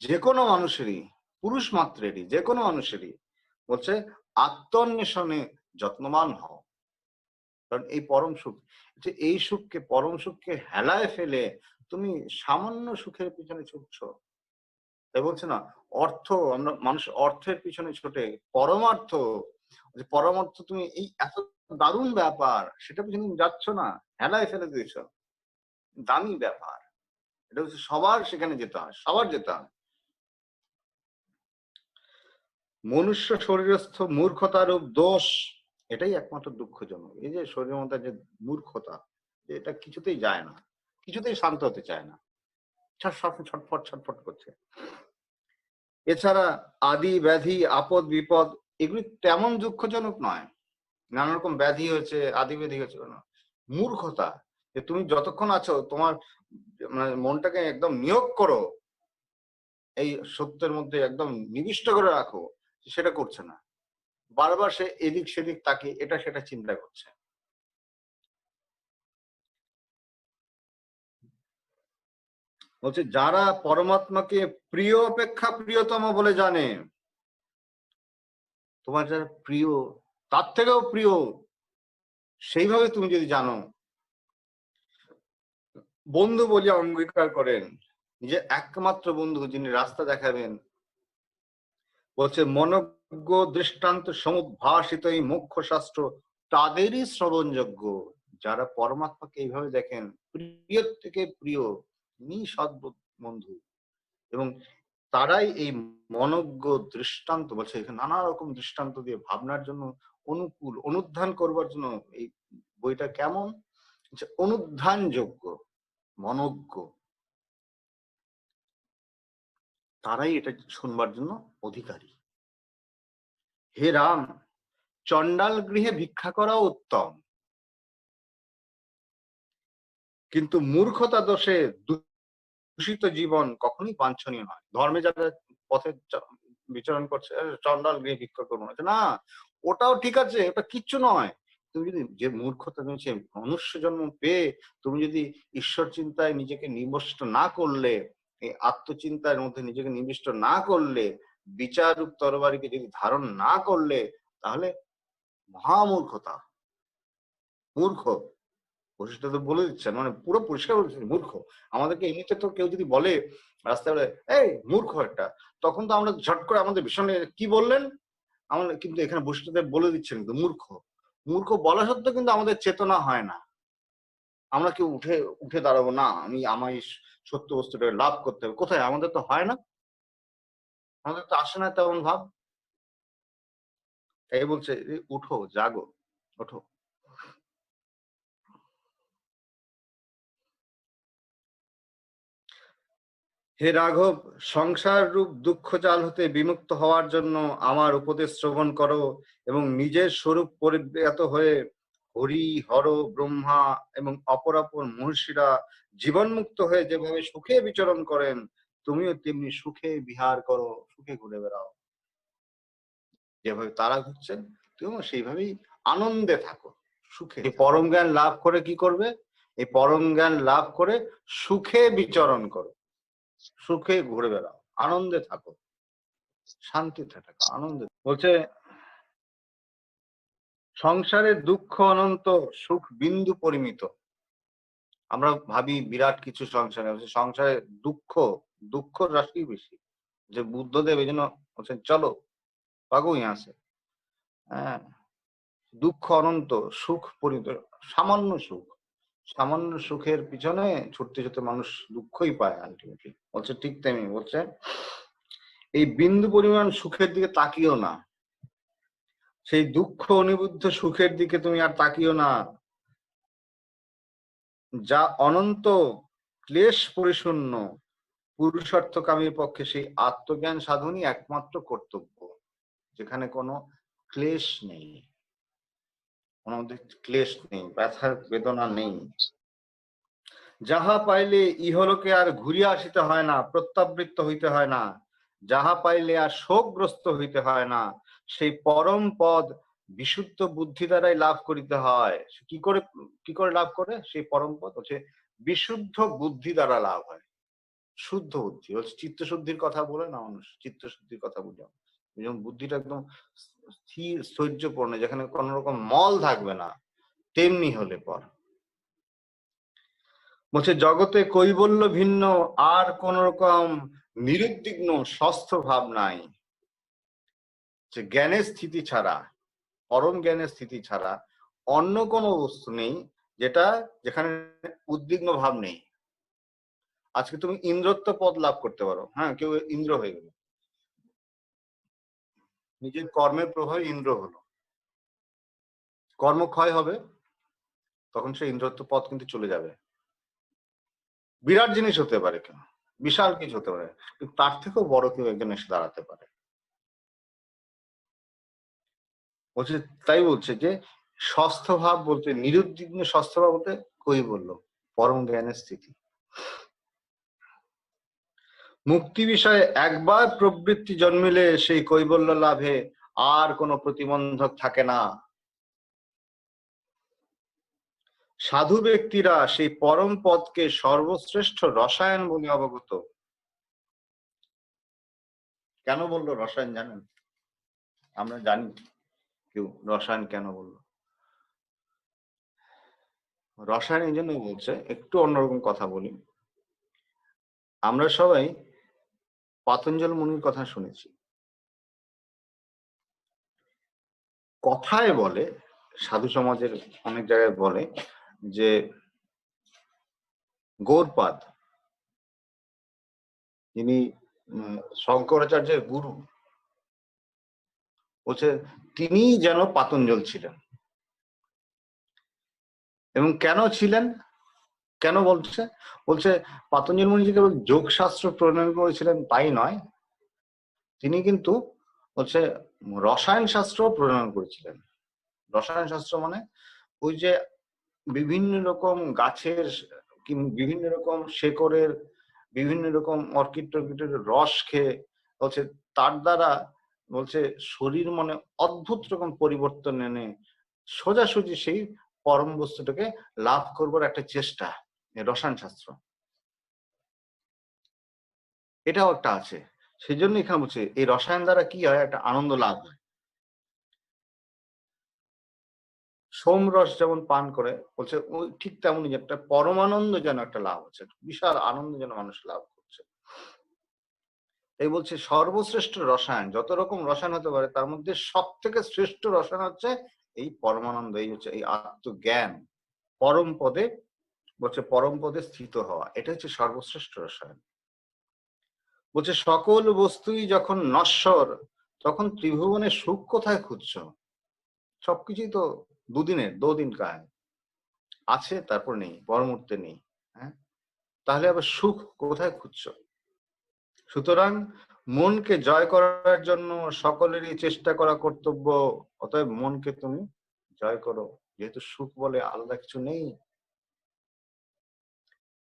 যে কোনো মানুষেরই, পুরুষ মাত্রেরই যে কোনো মানুষেরই বলছে আত্মন্বেষণে যত্নবান হও। কারণ এই পরম সুখ, যে এই সুখকে, পরম সুখকে হেলায় ফেলে তুমি সামান্য সুখের পিছনে ছুটছো। তাই বলছে না, অর্থ, আমরা মানুষ অর্থের পিছনে ছোটে, পরমার্থ, যে পরমার্থ তুমি এই এত দারুণ ব্যাপার, সেটা পিছনে তুমি যাচ্ছ না, হেলায় ফেলে দিয়েছ, দামি ব্যাপার, এটা হচ্ছে সবার সেখানে যেতে হয়, সবার যেতে হয়। মনুষ্য শরীরস্থ মূর্খতারূপ দোষ, এটাই একমাত্র দুঃখজনক। এই যে শরীরের মধ্যে যে মূর্খতা, এটা কিছুতেই যায় না, কিছুতেই শান্ত হতে চায় না, ছটফট ছটফট করছে। এছাড়া আদি ব্যাধি আপদ বিপদ এগুলি তেমন দুঃখজনক নয়। নানা রকম ব্যাধি হয়েছে, আদি ব্যাধি হয়েছে, মূর্খতা, যে তুমি যতক্ষণ আছো তোমার মানে মনটাকে একদম নিয়োগ করো এই সত্যের মধ্যে, একদম নিবিষ্ট করে রাখো, সেটা করছে না, বারবার সে এদিক সেদিক তাকিয়ে এটা সেটা চিন্তা করছে। বলছে যারা পরমাত্মাকে প্রিয় অপেক্ষা প্রিয়তম বলে জানে, তোমার যারা প্রিয় তার থেকেও প্রিয় সেইভাবে তুমি যদি জানো, বন্ধু বলে অঙ্গীকার করেন, নিজের একমাত্র বন্ধু যিনি রাস্তা দেখাবেন, বলছে মনজ্ঞ দৃষ্টান্ত সমুদ্ভাসিত এই মুখ্য শাস্ত্র তাদেরই শ্রবণযোগ্য। যারা পরমাত্মাকে এইভাবে দেখেন, প্রিয় থেকে প্রিয়, তিনি সৎ বন্ধু, এবং তারাই এই মনজ্ঞ দৃষ্টান্ত, বলছে এখানে নানা রকম দৃষ্টান্ত দিয়ে ভাবনার জন্য অনুকূল, অনুধান করবার জন্য এই বইটা কেমন, অনুধানযোগ্য, মনজ্ঞ, তারাই এটা শুনবার জন্য অধিকারী। হে রাম, চণ্ডাল গৃহে ভিক্ষা করাও উত্তম, কিন্তু মূর্খতা দোষে দূষিত জীবন কখনোই বাঞ্ছনীয় নয়। ধর্মে যারা পথে বিচরণ করছে, চণ্ডাল গৃহে ভিক্ষা করবো না, ওটাও ঠিক আছে, ওটা কিচ্ছু নয়। তুমি যদি যে মূর্খতা রয়েছে, মনুষ্য জন্ম পেয়ে তুমি যদি ঈশ্বর চিন্তায় নিজেকে নিবিষ্ট না করলে, এই আত্মচিন্তার মধ্যে নিজেকে নিবিষ্ট না করলে, বিচাররূপ তরবারিকে যদি ধারণ না করলে, তাহলে মহামূর্খতা, মূর্খ। বশিষ্ঠ তো বলে দিচ্ছেন, মানে পুরো পরিষ্কার বলে দিচ্ছেন মূর্খ। আমাদেরকে এমনিতে তো কেউ যদি বলে রাস্তায় বলে এই মূর্খ একটা, তখন তো আমরা ঝট করে আমাদের ভীষণ কি বললেন, আমরা কিন্তু এখানে বশিষ্ঠদেব বলে দিচ্ছেন কিন্তু মূর্খ, মূর্খ বলা সত্ত্বেও কিন্তু আমাদের চেতনা হয় না, আমরা কেউ উঠে উঠে দাঁড়াবো না, আমি আমার সত্য বস্তুটা লাভ করতে হবে, কোথায়, আমাদের তো হয় না, আমাদের তো আসে না তেমন ভাব। তাই বলছে উঠো, জাগো, ওঠো। হে রাঘব, সংসার রূপ দুঃখ জাল হতে বিমুক্ত হওয়ার জন্য আমার উপদেশ শ্রবণ করো এবং নিজের স্বরূপ পরিজ্ঞাত হয়ে হরি, হর, ব্রহ্মা এবং অপরাপর মহর্ষিরা জীবনমুক্ত হয়ে যেভাবে সুখে বিচরণ করেন, তুমিও তেমনি সুখে বিহার করো, সুখে ঘুরে বেড়াও। যেভাবে তারা ঘুরছেন তুমিও সেইভাবেই আনন্দে থাকো, সুখে। এই পরম জ্ঞান লাভ করে কি করবে? এই পরম জ্ঞান লাভ করে সুখে বিচরণ করো, সুখে ঘুরে বেড়াও, আনন্দে থাকো, শান্তিতে থাকো, আনন্দে। বলছে সংসারের দুঃখ অনন্ত, সুখ বিন্দু পরিমিত। আমরা ভাবি বিরাট কিছু সংসারে, সংসারে দুঃখ, দুঃখ রাশি বেশি। যে বুদ্ধদেব এই জন্য বলছেন চলো পাগো আসে। হ্যাঁ, দুঃখ অনন্ত, সুখ পরিমিত। সামান্য সুখ, সামান্য সুখের পিছনে ছুটতে ছুটতে মানুষ দুঃখই পায় আলটিমেটলি। বলছে ঠিক তেমনি বলছে এই বিন্দু পরিমাণ সুখের দিকে তাকিও না, সেই দুঃখ অনিবুদ্ধ সুখের দিকে তুমি আর তাকিও না, যা অনন্ত ক্লেশ পরিশূন্য। পুরুষার্থকামীর পক্ষে সেই আত্মজ্ঞান সাধনই একমাত্র কর্তব্য, যেখানে কোনো ক্লেশ নেই, কোনো ক্লেশ নেই, ব্যথা বেদনা নেই। যাহা পাইলে ইহলোকে আর ঘুরিয়া আসিতে হয় না, প্রত্যাবৃত্ত হইতে হয় না, যাহা পাইলে আর শোকগ্রস্ত হইতে হয় না, সেই পরম পদ বিশুদ্ধ বুদ্ধি দ্বারাই লাভ করিতে হয়। কি করে লাভ করে সেই পরম পদ? হচ্ছে বিশুদ্ধ বুদ্ধি দ্বারা লাভ হয়। শুদ্ধ বুদ্ধি হচ্ছে চিত্তশুদ্ধির কথা বলে না মানুষ, চিত্তশুদ্ধির কথা বুঝাও, যেমন বুদ্ধিটা একদম স্থির স্থৈর্যপূর্ণ, যেখানে কোন রকম মল থাকবে না, তেমনি হলে পর। বলছে জগতে কৈবল্য ভিন্ন আর কোন রকম নিরুদ্বিগ্ন স্বস্থ ভাব নাই। জ্ঞানের স্থিতি ছাড়া, পরম জ্ঞানের স্থিতি ছাড়া অন্য কোনো বস্তু নেই যেখানে উদ্বিগ্ন ভাব নেই। আজকে তুমি ইন্দ্রত্ব পদ লাভ করতে পারো, হ্যাঁ, কেউ ইন্দ্র হয়ে গেল, নিজের কর্মের প্রভাবে ইন্দ্র হলো, কর্মক্ষয় হবে, তখন সে ইন্দ্রত্ব পদ কিন্তু চলে যাবে। বিরাট জিনিস হতে পারে, কেন বিশাল কিছু হতে পারে, কিন্তু তার থেকেও বড় কেউ একজন এসে দাঁড়াতে পারে। বলছে তাই বলছে যে স্বস্থ ভাব বলতে, নিরুদ্বিগ্ন স্বস্থ ভাব বলতে কই বললো পরম জ্ঞানের স্থিতি। মুক্তি বিষয়ে একবার প্রবৃত্তি জন্মিলে সেই কৈবল্য লাভে আর কোনো প্রতিবন্ধক থাকে না। সাধু ব্যক্তিরা সেই পরম পদকে সর্বশ্রেষ্ঠ রসায়ন বলে অবগত। কেন বললো রসায়ন জানেন? আমরা জানি কেউ রসায়ন কেন বললো? রসায়ন এই জন্য বলছে, একটু অন্যরকম কথা বলি। আমরা সবাই পতঞ্জল মুনির কথা শুনেছি, কথায় বলে, সাধু সমাজের অনেক জায়গায় বলে যে গৌড়পাদ, যিনি শঙ্করাচার্যের গুরু, বলছে তিনি যেন পাতঞ্জল ছিলেন। এবং কেন ছিলেন, কেন বলছে? বলছে পাতঞ্জল মুনি যে কেবল যোগ শাস্ত্র প্রণয়ন করেছিলেন তাই নয়, তিনি কিন্তু হচ্ছে রসায়ন শাস্ত্র প্রণয়ন করেছিলেন। রসায়ন শাস্ত্র মানে ওই যে বিভিন্ন রকম গাছের, বিভিন্ন রকম শেকড়ের, বিভিন্ন রকম অর্কিড টর্কিডের রস খেয়ে বলছে তার দ্বারা বলছে শরীর মনে অদ্ভুত রকম পরিবর্তন এনে সোজাসুজি সেই পরম বস্তুটাকে লাভ করবার একটা চেষ্টা, রসায়ন শাস্ত্র এটাও একটা আছে। সেই জন্য এখানে বলছে এই রসায়ন দ্বারা কি হয়, একটা আনন্দ লাভ হয়। সোমরস যেমন পান করে, বলছে ওই ঠিক তেমনই একটা পরমানন্দ যেন একটা লাভ হচ্ছে, বিশাল আনন্দ যেন মানুষ লাভ করছে। এই বলছে সর্বশ্রেষ্ঠ রসায়ন, যত রকম রসায়ন হতে পারে তার মধ্যে সব থেকে শ্রেষ্ঠ রসায়ন হচ্ছে এই পরমানন্দ, এই হচ্ছে এই আত্মজ্ঞান, পরম পদে, বলছে পরম পদে স্থিত হওয়া, এটা হচ্ছে সর্বশ্রেষ্ঠ রসায়ন। বলছে সকল বস্তুই যখন নশ্বর, তখন ত্রিভুবনের সুখ কোথায় খুঁজছ? সবকিছুই তো দুদিনের, দিন কায় আছে, তারপর নেই, পর মুহূর্তে নেই। হ্যাঁ, তাহলে আবার সুখ কোথায় খুঁজছ? সুতরাং মনকে জয় করার জন্য সকলেরই চেষ্টা করা কর্তব্য। অতএব মনকে তুমি জয় করো, যেহেতু সুখ বলে আলাদা কিছু নেই।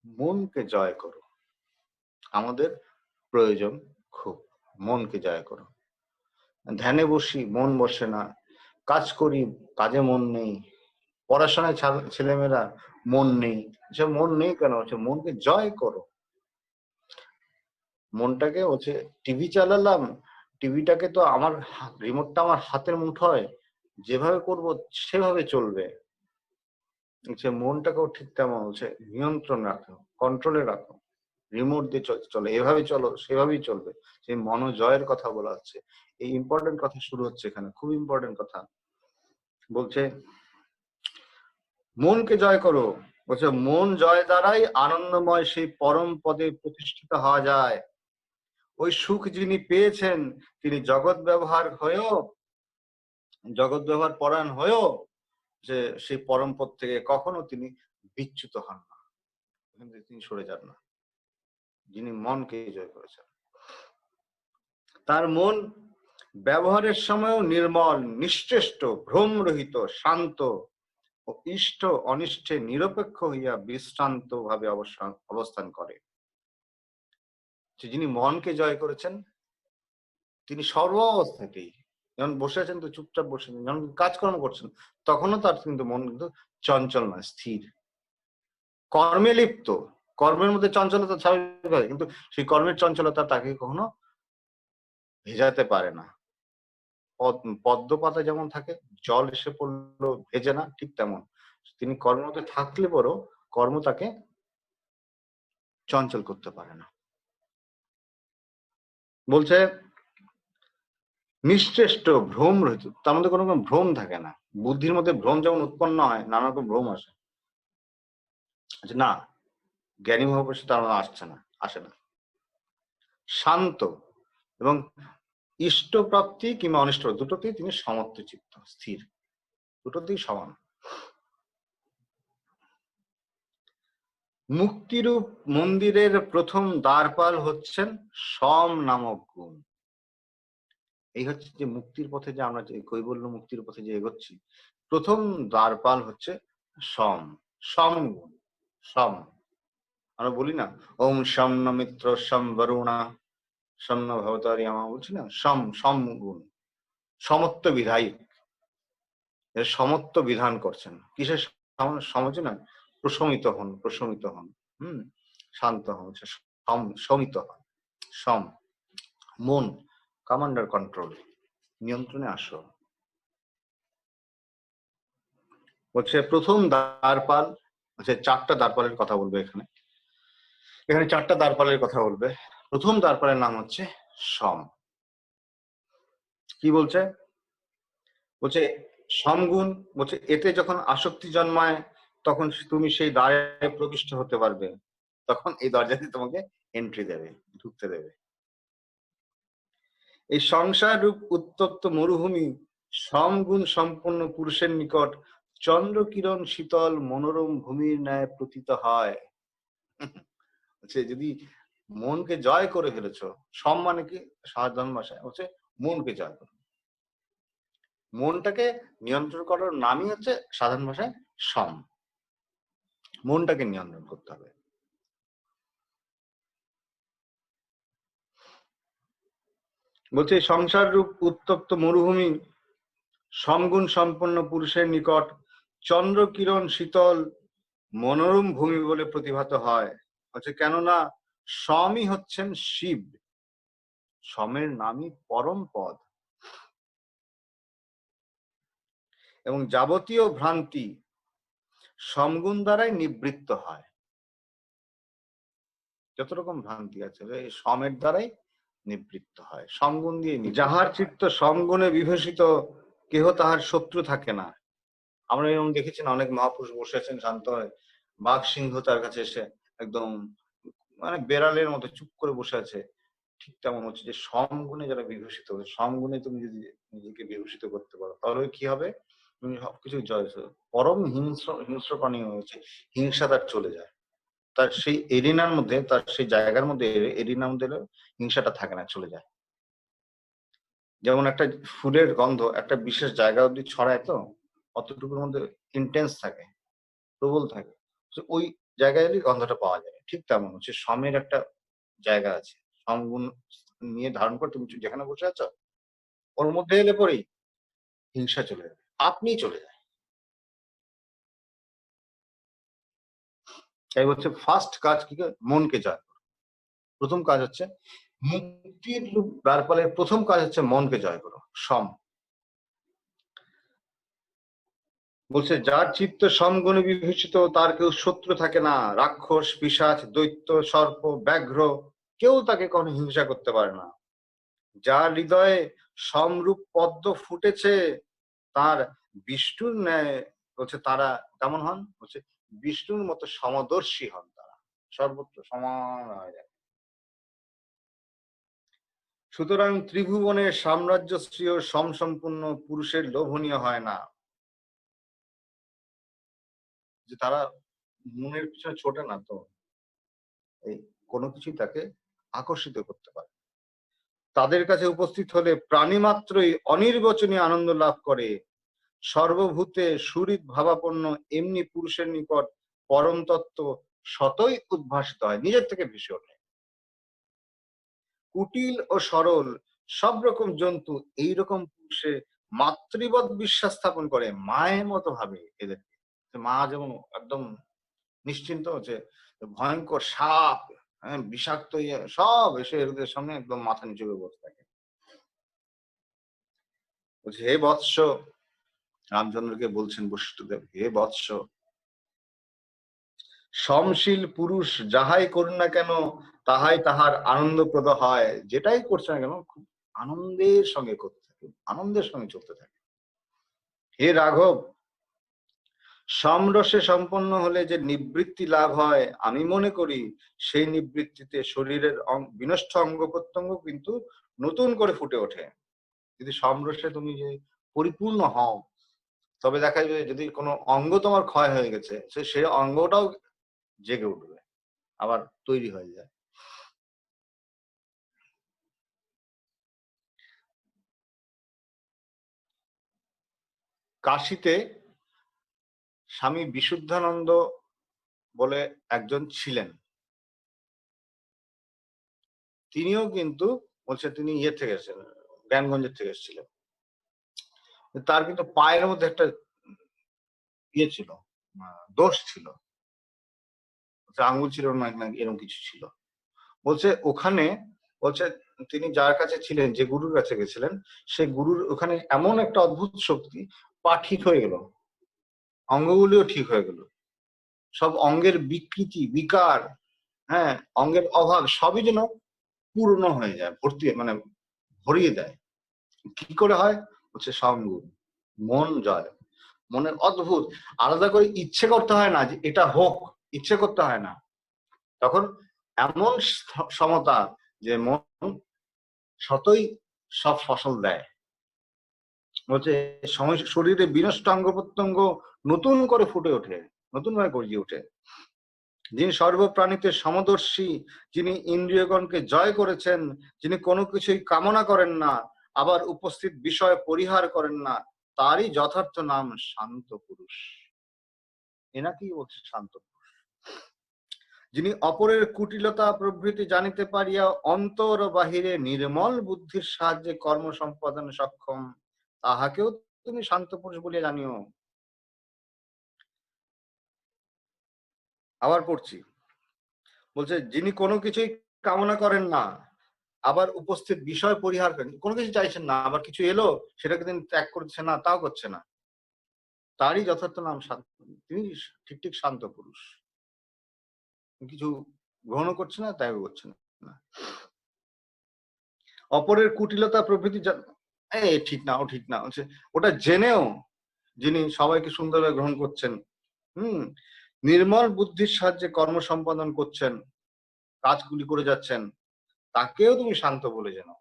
মনকে জয় করো, আমাদের প্রয়োজন খুব। মনকে জয় করো। ধ্যানে বসি, মন বসে না। কাজ করি, কাজে মন নেই। পড়াশোনায় ছেলেমেয়েরা মন নেই। সে মন নেই কেন? হচ্ছে মনকে জয় করো। মনটাকে হচ্ছে টিভি চালালাম, টিভিটাকে তো আমার রিমোটটা আমার হাতের মুঠোয়, যেভাবে করব সেভাবে চলবে। হচ্ছে মনটাকেও ঠিক তেমন হচ্ছে নিয়ন্ত্রণ রাখো, কন্ট্রোলে রাখো। রিমোট দিয়ে চলে, এভাবে চলো, সেভাবেই চলবে। সেই মনোজয়ের কথা বলা হচ্ছে। এই ইম্পর্টেন্ট কথা শুরু হচ্ছে এখানে, খুব ইম্পর্টেন্ট কথা বলছে। মনকে জয় করো, বলছে মন জয় দ্বারাই আনন্দময় সেই পরম পদে প্রতিষ্ঠিত হওয়া যায়। ওই সুখ যিনি পেয়েছেন, তিনি জগৎ ব্যবহার পরায়ণ হয়েও যে সেই পরম পদ থেকে কখনো তিনি বিচ্যুত হন না, তিনি সরে যান না, যিনি মনকে জয় করেছেন। তার মন ব্যবহারের সময়ও নির্মল, নিশ্চেষ্ট, ভ্রমরহিত, শান্ত ও ইষ্ট অনিষ্টে নিরপেক্ষ হইয়া বিশ্রান্ত ভাবে অবস্থান করে। যিনি মনকে জয় করেছেন, তিনি সর্ব অবস্থাতেই, যখন বসে আছেন তো চুপচাপ বসে, যখন কাজকর্ম করছেন তখনও তার কিন্তু মন কিন্তু চঞ্চল নয়, স্থির। কর্মে লিপ্ত, কর্মের মধ্যে চঞ্চলতা স্বাভাবিক হয়, কিন্তু সেই কর্মের চঞ্চলতা তাকে কখনো ভেজাতে পারে না। পদ্ম পাতা যেমন থাকে, জল এসে পড়লো ভেজে না, ঠিক তেমন তিনি কর্মের মধ্যে থাকলে পরও কর্ম তাকে চঞ্চল করতে পারে না। বলছে নিশ্চেষ্ট, ভ্রম রহিত, তার মধ্যে কোনো ভ্রম থাকে না। বুদ্ধির মধ্যে ভ্রম যেমন উৎপন্ন হয়, নানা রকম ভ্রম আসে, না জ্ঞানী মহাপুরুষ তার আসে না। শান্ত এবং ইষ্ট প্রাপ্তি কিংবা অনিষ্ট দুটোতেই তিনি সমত্ব চিত্ত, স্থির, দুটোতেই সমান। মুক্তিরূপ মন্দিরের প্রথম দ্বারপাল হচ্ছেন সম নামক গুণ। এই হচ্ছে যে মুক্তির পথে যে আমরা যে কৈবল্য মুক্তির পথে যে এগোচ্ছি, প্রথম দ্বারপাল হচ্ছে সম, সম গুণ। সম, আমরা বলি না ওম শম ন মিত্র শম বরুণা শম ন ভবতারি, আমরা বলছি না সম, সম গুণ, সমত্ব বিধায়ী। সমত্ব বিধান করছেন কিসের সমঝে না, প্রশমিত হন, প্রশমিত হন, শান্ত হন, শমিত হন। সম, মন কমান্ডার কন্ট্রোল, নিয়ন্ত্রণে আসো। বলছে প্রথম দ্বারপাল হচ্ছে, চারটা দ্বারপালের কথা বলবে এখানে, এখানে চারটা দ্বারপালের কথা বলবে। প্রথম দ্বারপালের নাম হচ্ছে সম। কি বলছে? বলছে সমগুণ, বলছে এতে যখন আসক্তি জন্মায় তখন তুমি সেই দ্বারে প্রবিষ্ট হতে পারবে, তখন এই দরজাতে তোমাকে এন্ট্রি দেবে, ঢুকতে দেবে। এই সংসার রূপ উত্তপ্ত মরুভূমি সমগুণ সম্পন্ন পুরুষের নিকট চন্দ্রকিরণ শীতল মনোরম ভূমির ন্যায় প্রতীত হয়। যদি মনকে জয় করে ফেলেছো, সম মানে কি সাধারণ ভাষায় হচ্ছে মনকে জয় করো, মনটাকে নিয়ন্ত্রণ করার নামই হচ্ছে সাধারণ ভাষায় সম। মনটাকে নিয়ন্ত্রণ করতে হবে। বলছে সংসার রূপ উত্তপ্ত মরুভূমি সমগুণ সম্পন্ন পুরুষের নিকট চন্দ্রকিরণ শীতল মনোরম ভূমি বলে প্রতিভাত হয়। হচ্ছে কেননা সমই হচ্ছেন শিব, সমের নামই পরম পদ, এবং যাবতীয় ভ্রান্তি সমগুণ দ্বারাই নিবৃত্ত হয়। যত রকম ভ্রান্তি আছে এই সমের দ্বারাই নিবৃত্ত হয়, সমগুণ দিয়ে। যাহার চিত্ত সমগুণে বিভূষিত কেহ তাহার শত্রু থাকে না। আমরা এরকম দেখেছি না, অনেক মহাপুরুষ বসে আছেন শান্ত হয়ে, বাঘ সিংহ তার কাছে এসে একদম মানে বেড়ালের মতো চুপ করে বসে আছে। ঠিক তেমন হচ্ছে যে সমগুণে যারা বিভূষিত, সমগুণে তুমি যদি নিজেকে বিভূষিত করতে পারো তাহলে কি হবে, তুমি সবকিছু জয়। পরম হিংস্র প্রাণী হয়েছে, হিংসা তার চলে যায়। তার সেই এরিনার মধ্যে, তার সেই জায়গার মধ্যে, এরিনার মধ্যে হিংসাটা থাকে না, চলে যায়। যেমন একটা ফুলের গন্ধ একটা বিশেষ জায়গা অব্দি ছড়ায়, তো অতটুকুর মধ্যে ইন্টেন্স থাকে, প্রবল থাকে, ওই জায়গায় এলে গন্ধটা পাওয়া যায়। ঠিক তেমন হচ্ছে সমের একটা জায়গা আছে, সমগুণ নিয়ে ধারণ করে তুমি যেখানে বসে আছো ওর মধ্যে এলে পরেই হিংসা চলে যাবে, আপনিই চলে যায়। তাই হচ্ছে ফার্স্ট কাজ কি, মনকে জয় করো। প্রথম কাজ হচ্ছে মুক্তির দ্বারপালের প্রথম কাজ হচ্ছে মনকে জয় করো, সম। বলছে যার চিত্ত সমগুণে বিভূষিত তার কেউ শত্রু থাকে না, রাক্ষস, পিশাচ, দৈত্য, সর্প, ব্যাঘ্র কেউ তাকে কোনো হিংসা করতে পারে না। যার হৃদয়ে সমরূপ পদ্ম ফুটেছে তার বিষ্ণুর ন্যায়, বলছে তারা কেমন হন, বলছে বিষ্ণুর মতো সমদর্শী হন, তারা সর্বত্র সমান হয়ে যায়। সুতরাং ত্রিভুবনের সাম্রাজ্য শ্রীয় সমসম্পূর্ণ পুরুষের লোভনীয় হয় না, যে তারা মনের পিছনে ছোটে না, তো এই কোনো কিছুই তাকে আকর্ষিত করতে পারে। তাদের কাছে উপস্থিত হলে প্রাণী মাত্রই অনির্বচনীয় আনন্দ লাভ করে, সর্বভূতে সুহৃদ ভাবাপন্ন এমনি পুরুষের নিকট পরম তত্ত্ব সতই উদ্ভাসিত হয়, নিজের থেকে ভেসে ওঠে। কুটিল ও সরল সব রকম জন্তু এইরকম পুরুষে মাতৃবৎ বিশ্বাস স্থাপন করে, মায়ের মতো ভাবে এদেরকে। মা যেমন একদম নিশ্চিন্ত হচ্ছে, ভয়ঙ্কর সাপ, হ্যাঁ, বিষাক্ত সব এসে এদের সামনে একদম মাথা নিচু করে বসে থাকে। বলছে হে বৎস, রামচন্দ্রকে বলছেন বশিষ্ঠদেব, হে বৎস, সমশীল পুরুষ যাহাই করুন না কেন তাহাই তাহার আনন্দপ্রদ হয়, যেটাই করছে না কেন খুব আনন্দের সঙ্গে করতে থাকে, আনন্দের সঙ্গে চলতে থাকে। হে রাঘব, সমরসে সম্পন্ন হলে যে নিবৃত্তি লাভ হয়, আমি মনে করি সেই নিবৃত্তিতে শরীরের বিনষ্ট অঙ্গ প্রত্যঙ্গ কিন্তু নতুন করে ফুটে ওঠে। যদি সমরসে তুমি যে পরিপূর্ণ হও, তবে দেখা যাবে যদি কোনো অঙ্গ তোমার ক্ষয় হয়ে গেছে সেই অঙ্গটাও জেগে উঠবে, আবার তৈরি হয়ে যায়। কাশীতে স্বামী বিশুদ্ধানন্দ বলে একজন ছিলেন, তিনিও কিন্তু বলছে তিনি ইয়ে থেকে এসেছিলেন, জ্ঞানগঞ্জের থেকে এসেছিলেন। তার কিন্তু পায়ের মধ্যে একটা ইয়ে ছিল, দোষ ছিল, আঙ্গুল ছিল না এরকম কিছু ছিল। বলছে ওখানে, বলছে তিনি যার কাছে ছিলেন, যে গুরুর কাছে গেছিলেন, সে গুরুর ওখানে এমন একটা অদ্ভুত শক্তি, পা ঠিক হয়ে গেল, অঙ্গগুলিও ঠিক হয়ে গেল, সব অঙ্গের বিকৃতি বিকার, হ্যাঁ, অঙ্গের অভাব সবই যেন পূর্ণ হয়ে যায়, ভর্তি মানে ভরিয়ে দেয়। কি করে হয়, হচ্ছে সমগুণ, মন জয়। মনের অদ্ভুত, আলাদা করে ইচ্ছে করতে হয় না যে এটা হোক, ইচ্ছে করতে হয় না, তখন এমন সমতা যে মন সতই সব ফসল দেয়। বলছে শরীরে বিনষ্ট অঙ্গ প্রত্যঙ্গ নতুন করে ফুটে ওঠে, নতুন ভাবে গর্জে ওঠে। যিনি সর্বপ্রাণীতে সমদর্শী, যিনি ইন্দ্রিয়গণকে জয় করেছেন, যিনি কোনো কিছুই কামনা করেন না, আবার উপস্থিত বিষয় পরিহার করেন না, তারই যথার্থ নাম শান্ত পুরুষ। এনাকেই বলছে শান্ত পুরুষ। যিনি অপরের কুটিলতা প্রভৃতি জানিতে পারিয়া অন্তর ও বাহিরে নির্মল বুদ্ধির সাহায্যে কর্ম সম্পাদনে সক্ষম, তাহাকেও তুমি শান্ত পুরুষ বলিয়া জানিও। আবার পড়ছি, বলছে যিনি কোনো কিছুই কামনা করেন না, আবার উপস্থিত বিষয় পরিহার করেন, কোনো কিছু চাইছেন না, আবার কিছু এলো সেটাকে তিনি ত্যাগ করছে না, তাও করছে না, তারই যথার্থ নাম শান্ত। তিনি ঠিক ঠিক শান্ত পুরুষ, কিছু গ্রহণ করছে না, ত্যাগ করছে না। অপরের কুটিলতা প্রভৃতি ঠিক না, ও ঠিক না, ওটা জেনেও যিনি সবাইকে সুন্দরভাবে গ্রহণ করছেন, নির্মল বুদ্ধির সাহায্যে কর্ম সম্পাদন করছেন, কাজগুলি করে যাচ্ছেন, তাকেও তুমি শান্ত বলে জানো।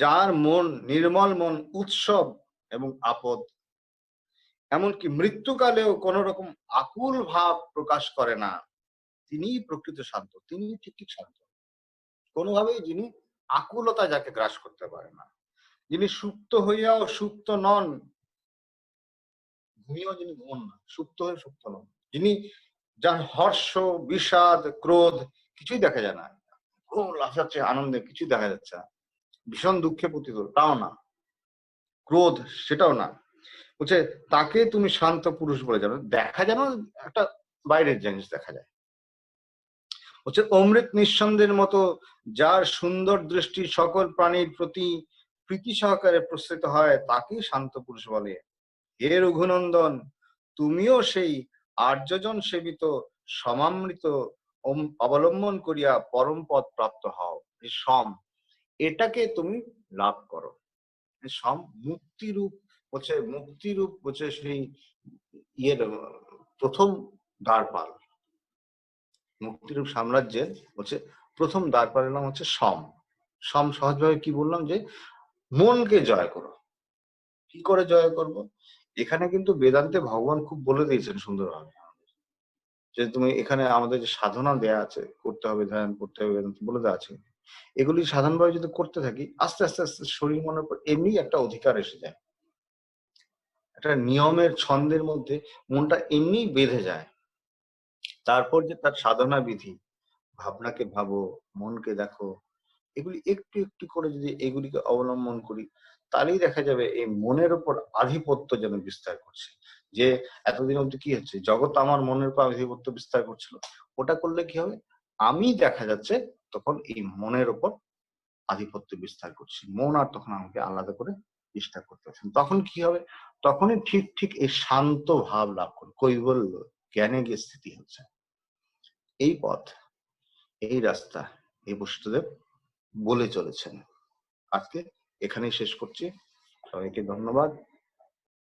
যার মন নির্মল মন, উৎসব এবং আপদ এমনকি মৃত্যুকালেও কোন রকম আকুল ভাব প্রকাশ করে না। তিনিই প্রকৃত শান্ত, তিনি ঠিক ঠিক শান্ত। কোনোভাবেই যিনি আকুলতা যাকে গ্রাস করতে পারে না, যিনি সুপ্ত হইয়াও সুপ্ত নন, ঘুমিয়েও যিনি ঘুমন না, সুপ্ত হয়ে সুপ্ত নন, যিনি যার হর্ষ, বিষাদ, ক্রোধ কিছুই দেখা যায় না, খুব লাফাচ্ছে আনন্দে কিছুই দেখা যাচ্ছে না, ভীষণ দুঃখে পতিত তাও না, ক্রোধ সেটাও না, বলছে তাকে তুমি শান্ত পুরুষ বলে জানো। দেখা যেন একটা বাইরের জিনিস দেখা যায়, হচ্ছে অমৃত নিঃসন্দের মতো যার সুন্দর দৃষ্টি সকল প্রাণীর প্রতি প্রীতি সহকারে প্রসৃত হয় তাকেই শান্ত পুরুষ বলে। হে রঘুনন্দন, তুমিও সেই আর্যজন সেবিত সমামৃত অবলম্বন করিয়া পরম পদ প্রাপ্ত হও। এই সম, এটাকে তুমি লাভ করো। সম মুক্তিরূপ, হচ্ছে মুক্তিরূপ, হচ্ছে সেই ইয়ের প্রথম দ্বারপাল, মুক্তিরূপ সাম্রাজ্যের হচ্ছে প্রথম দ্বারপালের নাম হচ্ছে সম। সম সহজভাবে কি বললাম, যে মনকে জয় করো। কি করে জয় করব? এখানে কিন্তু বেদান্তে ভগবান খুব বলে দিয়েছেন সুন্দরভাবে, যে তুমি এখানে আমাদের যে সাধনা দেয়া আছে, করতে হবে, ধ্যান করতে হবে, বেদান্ত বলে দেওয়া আছে, এগুলি সাধারণভাবে যদি করতে থাকি আস্তে আস্তে আস্তে শরীর মনের উপর এমনি একটা অধিকার এসে যায়, একটা নিয়মের ছন্দের মধ্যে মনটা এমনি বেঁধে যায়। তারপর যে তার সাধনা বিধি, ভাবনাকে ভাবো, মনকে দেখো, এগুলি একটু একটু করে যদি এগুলিকে অবলম্বন করি, তাহলেই দেখা যাবে এই মনের উপর আধিপত্য যেন বিস্তার করছে। যে এতদিন অব্দি কি হচ্ছে, জগৎ আমার মনের উপর আধিপত্য বিস্তার করছিল, ওটা করলে কি হবে, আমি দেখা যাচ্ছে তখন এই মনের উপর আধিপত্য বিস্তার করছি, মন আর তখন আমাকে আলাদা করে বিস্তার করতে পারছে না। তখন কি হবে, তখনই ঠিক ঠিক এই শান্ত ভাব লাভ করে কৈবল্য জ্ঞানে গিয়ে স্থিতি হচ্ছে। এই পথ, এই রাস্তা এই বসুদেব বলে চলেছেন। আজকে এখানেই শেষ করছি, সবাইকে ধন্যবাদ।